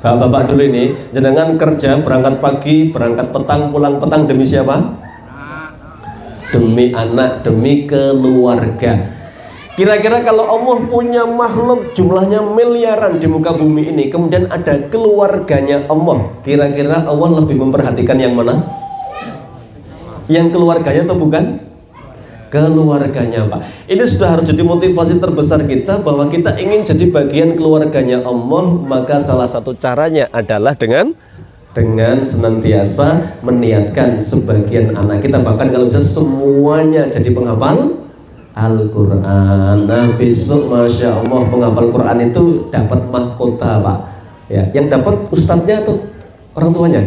Bapak-bapak dulu ini, jenengan kerja berangkat pagi, berangkat petang, pulang petang demi siapa? Demi anak, demi keluarga. Kira-kira kalau Allah punya makhluk jumlahnya miliaran di muka bumi ini, kemudian ada keluarganya Allah, kira-kira Allah lebih memperhatikan yang mana? Yang keluarganya atau bukan? Keluarganya, Pak. Ini sudah harus jadi motivasi terbesar kita bahwa kita ingin jadi bagian keluarganya Allah. Maka salah satu caranya adalah dengan senantiasa meniatkan sebagian anak kita, bahkan kalau bisa semuanya jadi penghafal Al-Quran. Nah besok Masya Allah penghafal Quran itu dapat mahkota, Pak. Ya, yang dapat ustadznya atau orang tuanya?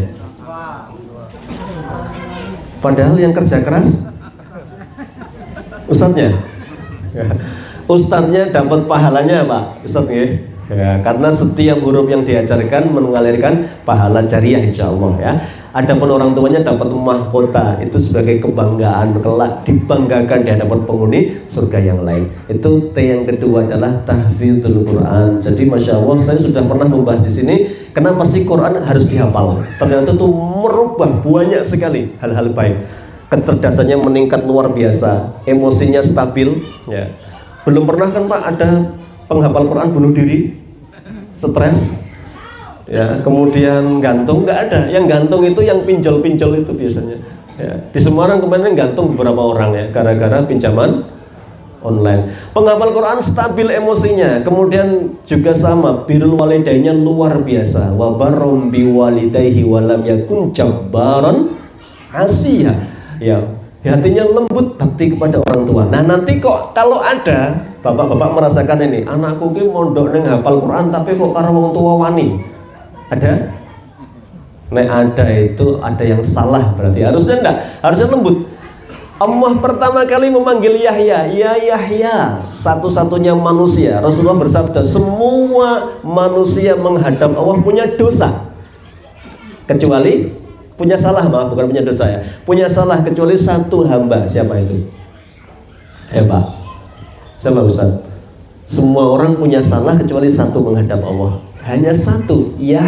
Padahal yang kerja keras ustadznya. Ya. Ustadznya dapat pahalanya, Pak. Ustadz ya. Ya, karena setiap huruf yang diajarkan mengalirkan pahala jariah insya Allah ya. Adapun orang tuanya dapat mahkota, itu sebagai kebanggaan kelak, dibanggakan di hadapan penghuni surga yang lain. Itu T yang kedua adalah tahfidzul Quran. Jadi Masya Allah saya sudah pernah membahas di sini kenapa sih Quran harus dihafal. Ternyata itu merubah banyak sekali hal-hal baik. Kecerdasannya meningkat luar biasa, emosinya stabil ya. Belum pernah kan Pak ada penghafal Quran bunuh diri, stres ya, kemudian gantung, nggak ada. Yang gantung itu yang pinjol-pinjol itu biasanya ya. Di Semarang kemarin gantung beberapa orang ya, gara-gara pinjaman online. Penghafal Quran stabil emosinya, kemudian juga sama, birrul walidaynya luar biasa, wa barrum bi walidayhi wa lam yakun jabbaran asiya ya, hatinya lembut bakti kepada orang tua. Nah nanti kok kalau ada bapak-bapak merasakan ini, anakku ki mondok neng hafal Quran tapi kok karo wong tua wani, ada? Nek ada itu ada yang salah, berarti harusnya enggak, harusnya lembut. Allah pertama kali memanggil Yahya, ya Yahya, satu-satunya manusia. Rasulullah bersabda, semua manusia menghadap Allah punya dosa, kecuali punya salah, maaf bukan punya dosa ya, punya salah kecuali satu hamba. Siapa itu? Pak, siapa Ustaz? Semua orang punya salah kecuali satu menghadap Allah, hanya satu, ya.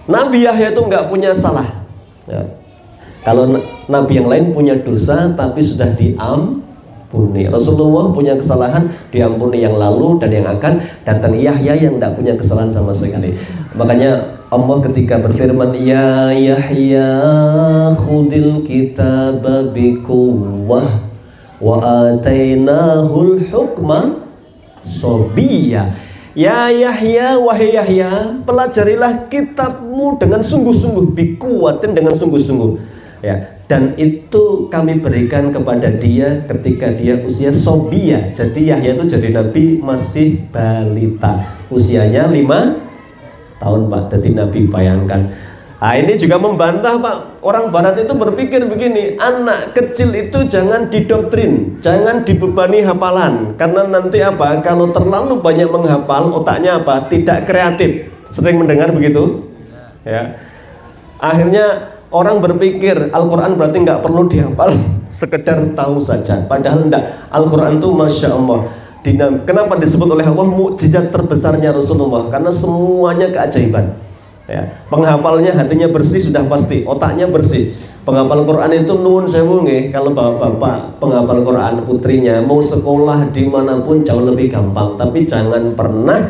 Nabi Yahya itu nggak punya salah ya. Kalau nabi yang lain punya dosa tapi sudah diampuni. Rasulullah punya kesalahan diampuni yang lalu dan yang akan datang. Yahya yang tidak punya kesalahan sama sekali. Makanya Allah ketika berfirman, ya Yahya khudil kitaba biquwwah wa atainahul hukma sobiyya. Ya Yahya, wahai Yahya, pelajarilah kitabmu dengan sungguh-sungguh, bikuwatin dengan sungguh-sungguh ya. Dan itu kami berikan kepada dia ketika dia usia sobiyah. Jadi Yahya itu jadi nabi masih balita, usianya 5 tahun Pak, jadi nabi, bayangkan. Nah ini juga membantah Pak, orang barat itu berpikir begini, anak kecil itu jangan didoktrin, jangan dibebani hafalan, karena nanti apa, kalau terlalu banyak menghafal otaknya apa, tidak kreatif. Sering mendengar begitu ya. Akhirnya orang berpikir Al-Quran berarti nggak perlu dihafal, sekedar tahu saja, padahal enggak. Al-Quran itu Masya Allah, kenapa disebut oleh Allah mukjizat terbesarnya Rasulullah? Karena semuanya keajaiban ya. Penghafalnya hatinya bersih sudah pasti, otaknya bersih. Penghafal Quran itu nuwun sewu nggih, kalau bapak-bapak penghafal Quran putrinya mau sekolah dimanapun jauh lebih gampang. Tapi jangan pernah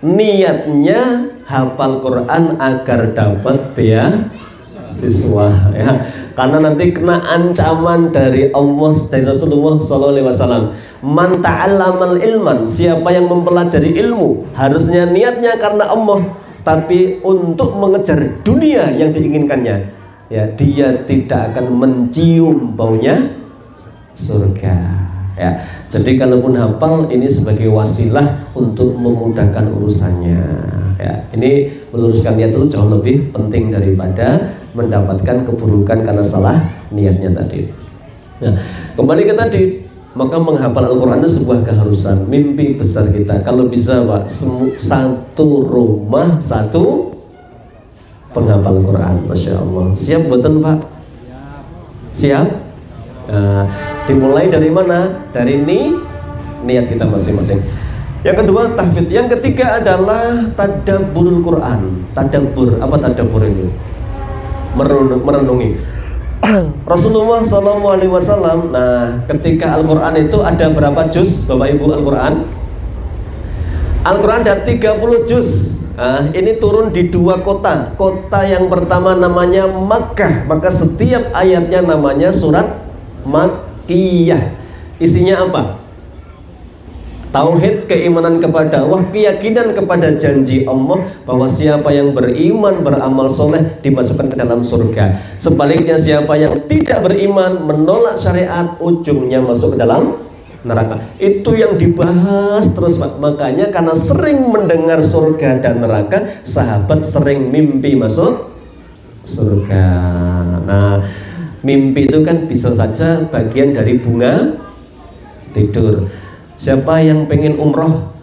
niatnya hafal Quran agar dapat beasiswa ya, karena nanti kena ancaman dari Allah, dari Rasulullah SAW. Man ta'allamal ilman, siapa yang mempelajari ilmu harusnya niatnya karena Allah, tapi untuk mengejar dunia yang diinginkannya ya, dia tidak akan mencium baunya surga ya. Jadi kalaupun hafal ini sebagai wasilah untuk memudahkan urusannya ya. Ini meluruskan niat itu jauh lebih penting daripada mendapatkan keburukan karena salah niatnya tadi. Nah, kembali ke tadi, maka menghafal Al-Quran itu sebuah keharusan, mimpi besar kita. Kalau bisa Pak, satu rumah satu penghafal Quran, Masya Allah. Siap betul Pak? Siap? Nah, dimulai dari mana? Dari niat kita masing-masing. Yang kedua tahfidz, yang ketiga adalah tadabburul Quran. Tadabbur, apa tadabbur ini? Merenungi. Rasulullah SAW. Nah, ketika Al-Quran itu ada berapa juz, Bapak Ibu Al-Quran? Al-Quran ada 30 juz. Nah, ini turun di 2 kota. Kota yang pertama namanya Makkah, maka setiap ayatnya namanya surat Makkiyah. Isinya apa? Tauhid, keimanan kepada Allah, keyakinan kepada janji Allah bahwa siapa yang beriman, beramal soleh dimasukkan ke dalam surga. Sebaliknya siapa yang tidak beriman, menolak syariat, ujungnya masuk ke dalam neraka. Itu yang dibahas terus, Pak. Makanya karena sering mendengar surga dan neraka, sahabat sering mimpi masuk surga. Nah, mimpi itu kan bisa saja bagian dari bunga tidur. Siapa yang pengen umroh?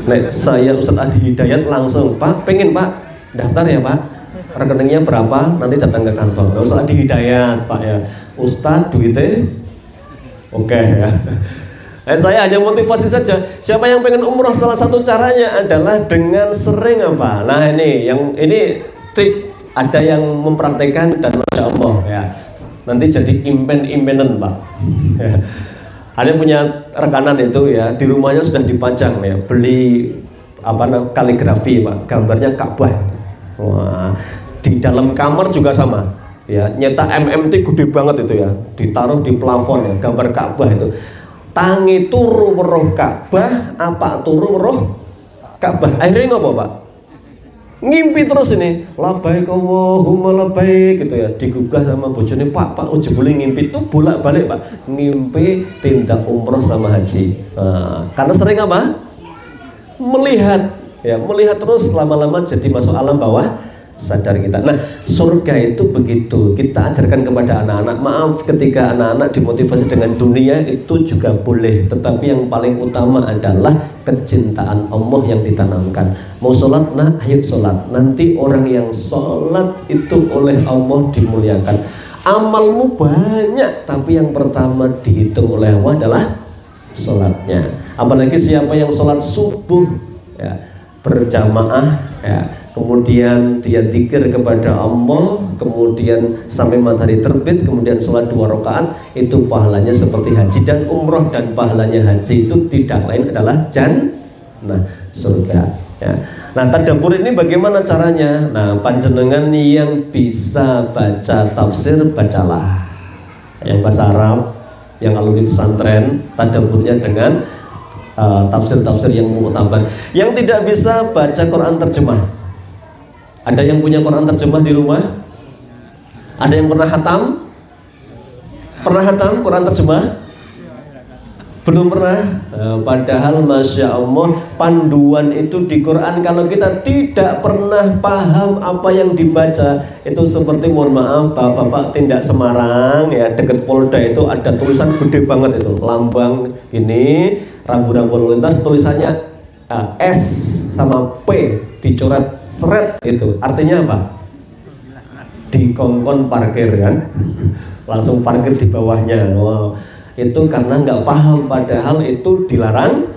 Nek saya Ustadz Adi Hidayat langsung, Pak, pengen Pak, daftar ya Pak. Rekeningnya berapa? Nanti datang ke kantor. Ustadz Adi Hidayat, Pak ya. Ustadz duitnya, oke ya. Saya hanya motivasi saja. Siapa yang pengen umroh, salah satu caranya adalah dengan sering apa? Nah ini trik. Ada yang mempraktekkan dan masya Allah ya. Nanti jadi impen-impenan Pak. Ya. Ada yang punya rekanan itu ya, di rumahnya sudah dipajang ya, beli kaligrafi Pak, gambarnya Ka'bah. Wah, di dalam kamar juga sama ya, nyetak MMT gede banget itu ya, ditaruh di plafon ya, gambar Ka'bah itu. Tangi turu weruh Ka'bah, apa turu weruh Ka'bah. Akhirnya ngopo Pak? Ngimpi terus ini, labbaik Allahumma labbaik gitu ya, digugah sama bojone, Pak ujebule ngimpi itu bolak-balik Pak, ngimpi tindak umroh sama haji. Nah, karena sering apa? Melihat ya, melihat terus lama-lama jadi masuk alam bawah sadar kita. Nah, surga itu begitu kita ajarkan kepada anak-anak. Maaf ketika anak-anak dimotivasi dengan dunia itu juga boleh, tetapi yang paling utama adalah kecintaan Allah yang ditanamkan. Mau sholat, nah ayo sholat. Nanti orang yang sholat itu oleh Allah dimuliakan. Amalmu banyak, tapi yang pertama dihitung oleh Allah adalah sholatnya. Apalagi siapa yang sholat subuh ya, berjamaah ya, kemudian dia zikir kepada Allah, kemudian sampai matahari terbit, kemudian sholat 2 rakaat, itu pahalanya seperti haji dan umroh. Dan pahalanya haji itu tidak lain adalah jannah, surga ya. Nah, tadabbur ini bagaimana caranya? Nah, panjenengan yang bisa baca tafsir, bacalah yang bahasa Arab, yang alumni pesantren, tadabburnya dengan tafsir-tafsir yang mu'tabar. Yang tidak bisa baca Quran terjemah, ada yang punya Quran terjemah di rumah? Ada yang pernah hatam? Pernah hatam Quran terjemah? Belum pernah? Padahal Masya Allah, panduan itu di Quran, kalau kita tidak pernah paham apa yang dibaca, itu seperti, mohon maaf bapak-bapak tindak Semarang ya, deket Polda itu ada tulisan gede banget itu, lambang gini, rambu-rambu lalu lintas, tulisannya S sama P dicoret seret, itu artinya apa? Dikongkon parkir kan, langsung parkir di bawahnya. Wow, itu karena nggak paham, padahal itu dilarang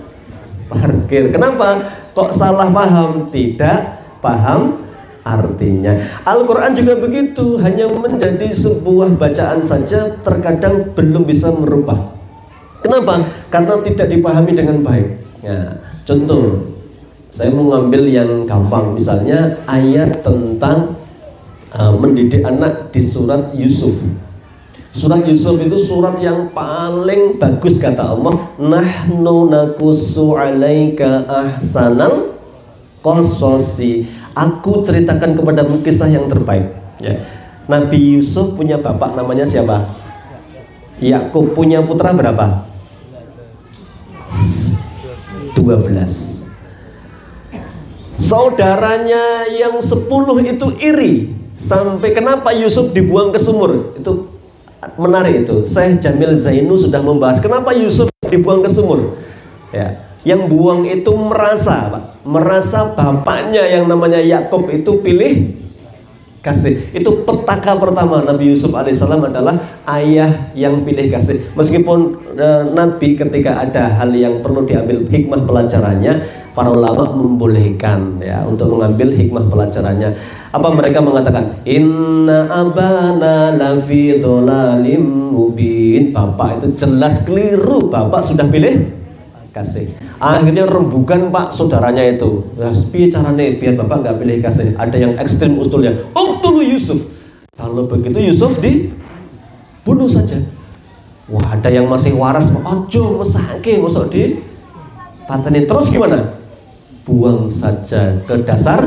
parkir. Kenapa? Kok salah paham? Tidak paham artinya. Al-Quran juga begitu, hanya menjadi sebuah bacaan saja terkadang belum bisa merubah. Kenapa? Karena tidak dipahami dengan baik ya. Contoh, saya mau ngambil yang gampang, misalnya ayat tentang mendidik anak di surat Yusuf. Surat Yusuf itu surat yang paling bagus kata Allah, nahnu nakussu 'alaika ahsanal qasasi. Aku ceritakan kepadamu kisah yang terbaik ya. Nabi Yusuf punya bapak namanya siapa? Yakub. Punya putra berapa? 12. Saudaranya yang 10 itu iri. Sampai kenapa Yusuf dibuang ke sumur? Itu menarik itu. Syekh Jamil Zainu sudah membahas kenapa Yusuf dibuang ke sumur. Ya, yang buang itu merasa, Pak, merasa bapaknya yang namanya Yakub itu pilih kasih. Itu petaka pertama Nabi Yusuf alaihissalam adalah ayah yang pilih kasih. Meskipun Nabi ketika ada hal yang perlu diambil hikmah pelajarannya, para ulama membolehkan ya untuk mengambil hikmah pelajarannya. Apa mereka mengatakan? Inna abana lafi dholalim mubin. Bapak itu jelas keliru. Bapak sudah pilih kasih. Akhirnya rembukan pak saudaranya itu. Ya, piye carane biar bapak nggak pilih kasih? Ada yang ekstrim usulnya. Uqtulu Yusuf. Kalau begitu Yusuf dibunuh saja. Wah, ada yang masih waras. Ojo mesake mosok di pateni. Terus gimana? Buang saja ke dasar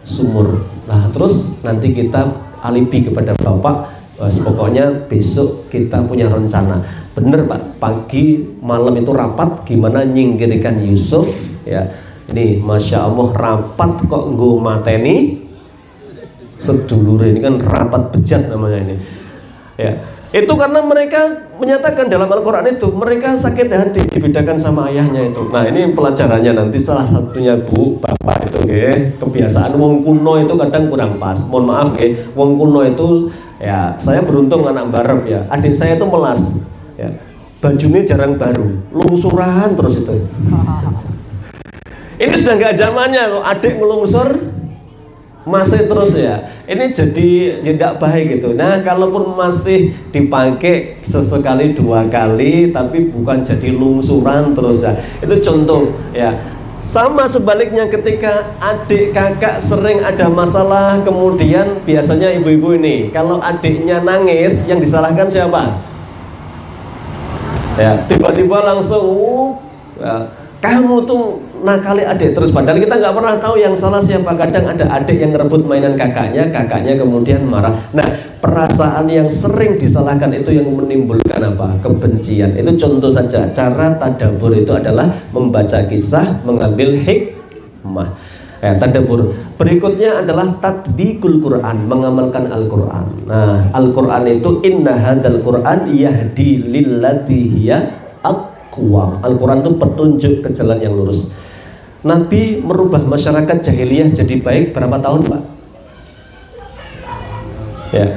sumur. Nah, terus nanti kita alibi kepada bapak. Pokoknya besok kita punya rencana. Bener pak, pagi malam itu rapat gimana nyingkirkan Yusuf ya. Ini masya Allah rapat kok nggo mateni sedulur, ini kan rapat bejat namanya ini ya. Itu karena mereka menyatakan dalam Al-Quran itu mereka sakit hati dibedakan sama ayahnya itu. Nah ini pelajarannya nanti salah satunya bu, bapak itu kebiasaan wong kuno itu kadang kurang pas. Mohon maaf wong kuno itu ya, saya beruntung anak barep ya. Adik saya itu melas ya, bajunya jarang baru, lungsuran terus itu. Ini sudah nggak zamannya kok adik melungsur masih terus ya. Ini jadi tidak baik gitu. Nah, kalaupun masih dipakai sesekali dua kali, tapi bukan jadi lungsuran terus ya. Itu contoh ya. Sama sebaliknya ketika adik kakak sering ada masalah, kemudian biasanya ibu-ibu ini kalau adiknya nangis, yang disalahkan siapa? Ya, tiba-tiba langsung ya, kamu tuh nakali adik terus, padahal kita nggak pernah tahu yang salah siapa. Kadang ada adik yang ngerebut mainan kakaknya, kakaknya kemudian marah. Nah, perasaan yang sering disalahkan itu yang menimbulkan apa? Kebencian. Itu contoh saja. Cara tadabbur itu adalah membaca kisah, mengambil hikmah. Ya, tadabbur. Berikutnya adalah tatbiqul Quran, mengamalkan Al-Quran. Nah, Al-Quran itu inna hadzal Quran yahdi lillati hiya aqwam. Al-Quran itu petunjuk ke jalan yang lurus. Nabi merubah masyarakat jahiliyah jadi baik berapa tahun pak? Ya,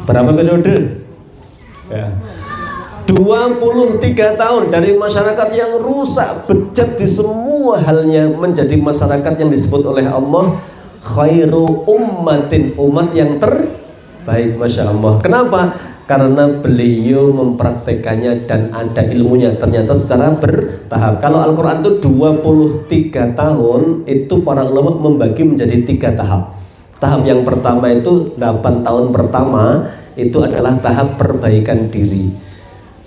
berapa periode? Ya, 23 tahun. Dari masyarakat yang rusak, bejat di semua halnya, menjadi masyarakat yang disebut oleh Allah khairu ummatin, umat yang terbaik. Masya Allah. Kenapa? Karena beliau mempraktekannya dan ada ilmunya ternyata secara bertahap. Kalau Al-Quran itu 23 tahun, itu para ulama membagi menjadi 3 tahap. Tahap yang pertama itu 8 tahun pertama itu adalah tahap perbaikan diri.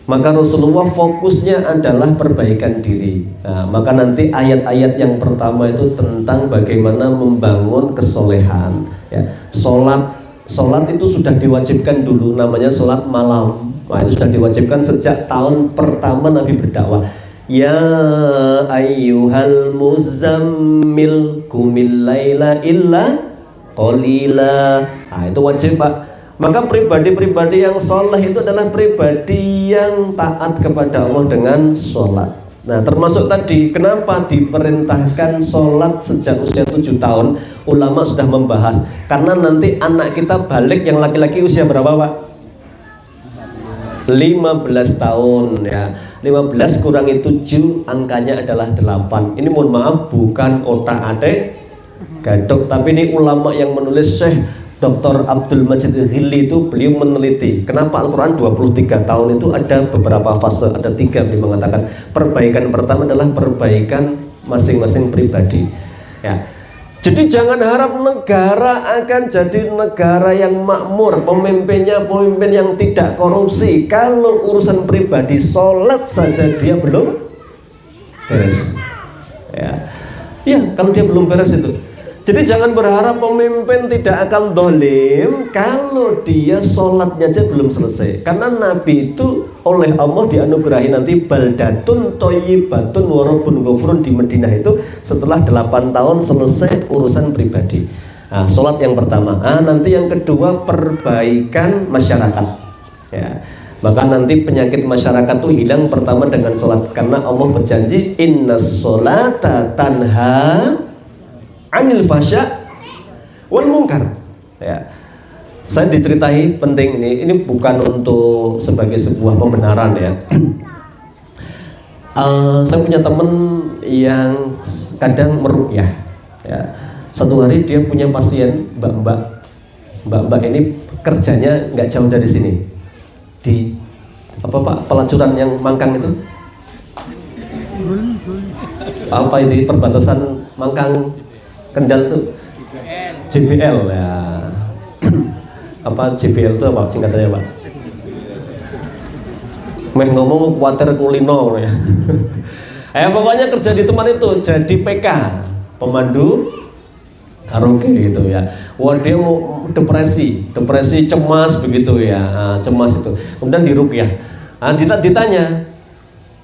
Maka Rasulullah fokusnya adalah perbaikan diri. Nah, maka nanti ayat-ayat yang pertama itu tentang bagaimana membangun kesolehan ya. Sholat itu sudah diwajibkan dulu, namanya sholat malam. Nah, itu sudah diwajibkan sejak tahun pertama Nabi berdakwah. Ya ayyuhal muzammil qumil laila illa qalila. Nah, itu wajib pak. Maka pribadi-pribadi yang soleh itu adalah pribadi yang taat kepada Allah dengan sholat. Nah, termasuk tadi kenapa diperintahkan sholat sejak usia 7 tahun. Ulama sudah membahas karena nanti anak kita balik yang laki-laki usia berapa pak? 15 tahun ya. 15 kurangi 7 angkanya adalah 8. Ini mohon maaf bukan otak adik gadok, tapi ini ulama yang menulis, Syekh Dr. Abdul Majid Hilli itu beliau meneliti kenapa Al-Quran 23 tahun itu ada beberapa fase, ada 3. Beliau mengatakan perbaikan pertama adalah perbaikan masing-masing pribadi ya. Jadi jangan harap negara akan jadi negara yang makmur, pemimpinnya pemimpin yang tidak korupsi, kalau urusan pribadi sholat saja dia belum beres ya. Ya, kalau dia belum beres itu. Jadi jangan berharap pemimpin tidak akan dolim kalau dia sholatnya aja belum selesai. Karena Nabi itu oleh Allah dianugerahi nanti baldatun thayyibatun wa rabbun ghafurun di Madinah itu setelah 8 tahun selesai urusan pribadi. Nah, sholat yang pertama. Nanti yang kedua perbaikan masyarakat. Ya. Maka nanti penyakit masyarakat itu hilang pertama dengan sholat. Karena Allah berjanji innas sholata tanha anil fasya wal munkar ya. Saya diceritai penting ini bukan untuk sebagai sebuah pembenaran ya. Saya punya teman yang kadang meruqyah ya. Satu hari dia punya pasien mbak ini kerjanya nggak jauh dari sini di apa Pak, pelacuran yang Mangkang itu apa itu perbatasan Mangkang Kendal tuh JBL ya. Apa JBL itu apa singkatannya Pak? Meh ngomong kuatir kulino ya. Pokoknya kerja di tempat itu jadi PK, pemandu karaoke gitu ya. Wah dia mau depresi cemas begitu ya, cemas itu. Kemudian diruqyah. Ditanya,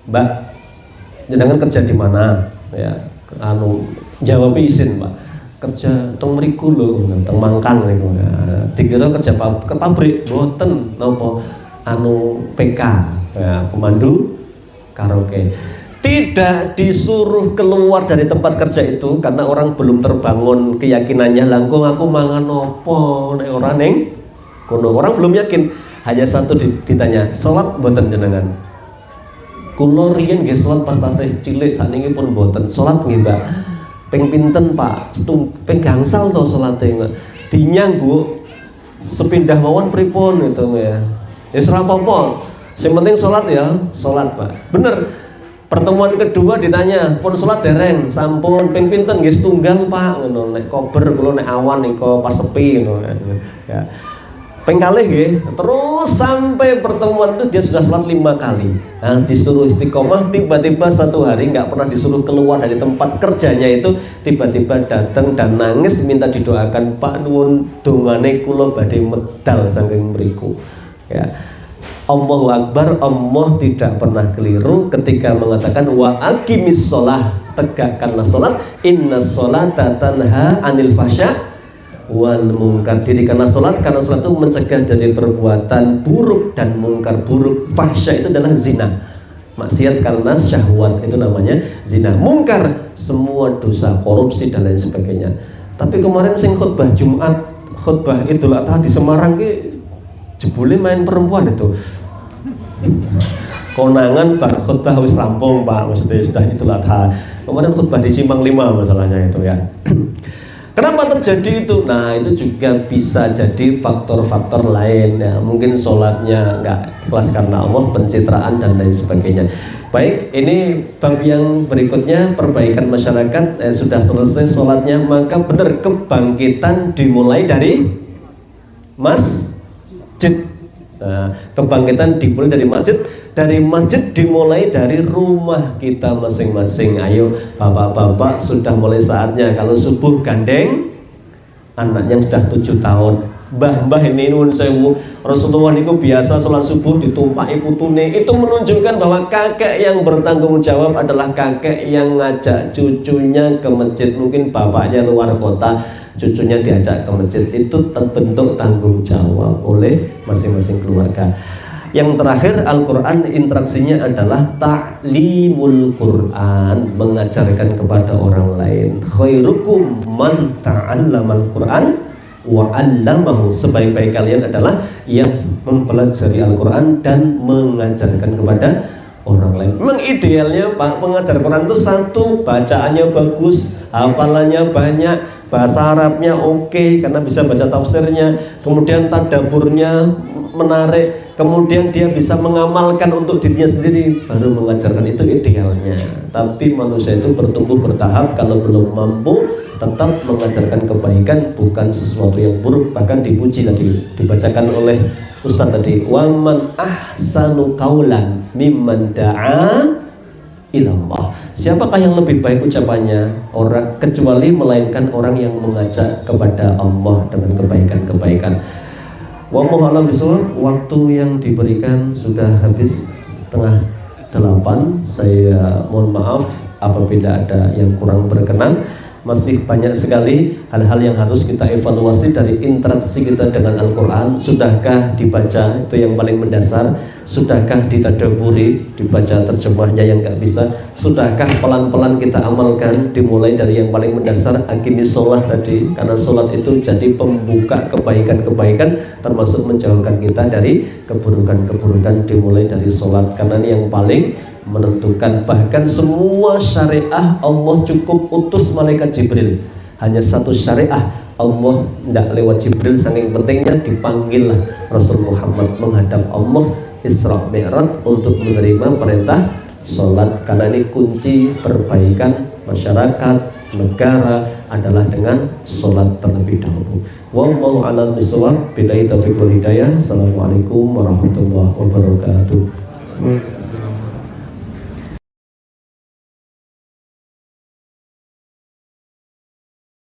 Mbak, jenengan kerja di mana? Ya, jawab izin Pak. Kerja teng mriku lho, teng Mangkang niku. Ya. Dikira kerja ke pabrik, boten napa PK, ya, pemandu karaoke. Tidak disuruh keluar dari tempat kerja itu karena orang belum terbangun keyakinannya. Langkung aku mangan opo nek ora ning kono. Orang belum yakin. Hanya satu ditanya, salat mboten jenengan? Kula riyen nggih salat pas tasih cilik, sakniki pun mboten. Salat nggih, Mbak. Ping pinten Pak? Ping gangsal to salate Mbak. Dinyang Bu. Sepindah mawon pripun itu ya. Ya ora apa-apa. Sing penting salat ya, salat Pak. Bener. Pertemuan kedua ditanya, pun salat dereng, sampun ping pinten nggih setunggal Pak ngono. Nek kober kula nek awan nika pas sepi ngono ya. Ping kalih nggih, terus sampai pertemuan itu dia sudah salat 5 kali. Nah, disuruh istiqomah, tiba-tiba satu hari nggak pernah disuruh keluar dari tempat kerjanya itu, tiba-tiba datang dan nangis minta didoakan, Pak nuwun dongane kula badhe medal saking mriku. Ya. Allahu Akbar, Allah tidak pernah keliru ketika mengatakan wa aqimis sholah, tegakkanlah sholat, inna sholata tanha anil fasya wal mungkar. Dirikanlah sholat karena sholat itu mencegah dari perbuatan buruk dan mungkar buruk. Fasya itu adalah zina, maksiat karena syahwat itu namanya zina. Mungkar semua dosa, korupsi dan lain sebagainya. Tapi kemarin sing khutbah Jumat, khutbah Idul Adha di Semarang ki jebule main perempuan itu. Konangan bar khutbah wis rampung Pak, maksudnya sudah Idul Adha. Kemarin khutbah di Simpang 5 masalahnya itu ya. Kenapa terjadi itu? Nah itu juga bisa jadi faktor-faktor lain ya. Mungkin sholatnya nggak ikhlas karena Allah, pencitraan dan lain sebagainya. Baik, ini bab yang berikutnya, perbaikan masyarakat. Sudah selesai sholatnya, maka benar kebangkitan dimulai dari masjid. Nah, kebangkitan dimulai dari masjid. Dari masjid dimulai dari rumah kita masing-masing. Ayo bapak-bapak, sudah mulai saatnya. Kalau subuh gandeng anaknya sudah 7 tahun. Mbah ini nun sewu, Rasulullah itu biasa sholat subuh ditumpaki putune. Itu menunjukkan bahwa kakek yang bertanggung jawab adalah kakek yang ngajak cucunya ke masjid. Mungkin bapaknya luar kota, cucunya diajak ke masjid. Itu terbentuk tanggung jawab oleh masing-masing keluarga. Yang terakhir, Al-Quran interaksinya adalah ta'limul Quran, mengajarkan kepada orang lain. Khairukum man ta'allamal Quran wa 'allamahu. Sebaik-baik kalian adalah yang mempelajari Al-Quran dan mengajarkan kepada orang lain. Memang idealnya Pak, mengajar Quran itu satu, bacaannya bagus, hafalannya banyak, bahasa Arabnya oke, karena bisa baca tafsirnya, kemudian tadaburnya menarik, kemudian dia bisa mengamalkan untuk dirinya sendiri, baru mengajarkan. Itu idealnya. Tapi manusia itu bertumbuh bertahap. Kalau belum mampu, tetap mengajarkan kebaikan, bukan sesuatu yang buruk. Bahkan dipuji tadi, dibacakan oleh Ustaz tadi, waman ahsanu qaulan mimman da'a ilallah. Siapakah yang lebih baik ucapannya? Orang, kecuali melainkan orang yang mengajak kepada Allah dengan kebaikan-kebaikan. Wallahu a'lam bishawab. Waktu yang diberikan sudah habis 7:30. Saya mohon maaf apabila ada yang kurang berkenan. Masih banyak sekali hal-hal yang harus kita evaluasi dari interaksi kita dengan Al-Quran. Sudahkah dibaca? Itu yang paling mendasar. Sudahkah ditadaburi, dibaca terjemahnya yang nggak bisa? Sudahkah pelan-pelan kita amalkan? Dimulai dari yang paling mendasar, aqimis sholat tadi, karena sholat itu jadi pembuka kebaikan-kebaikan, termasuk menjauhkan kita dari keburukan-keburukan. Dimulai dari sholat, karena ini yang paling menentukan. Bahkan semua syariah Allah cukup utus malaikat Jibril. Hanya satu syariah Allah tidak lewat Jibril, saking pentingnya dipanggillah Rasul Muhammad menghadap Allah Isra Mi'raj untuk menerima perintah sholat, karena ini kunci perbaikan masyarakat, negara adalah dengan sholat terlebih dahulu. Wallahu a'lam bishawab. Billahi taufiq wal hidayah. Assalamualaikum warahmatullahi wabarakatuh.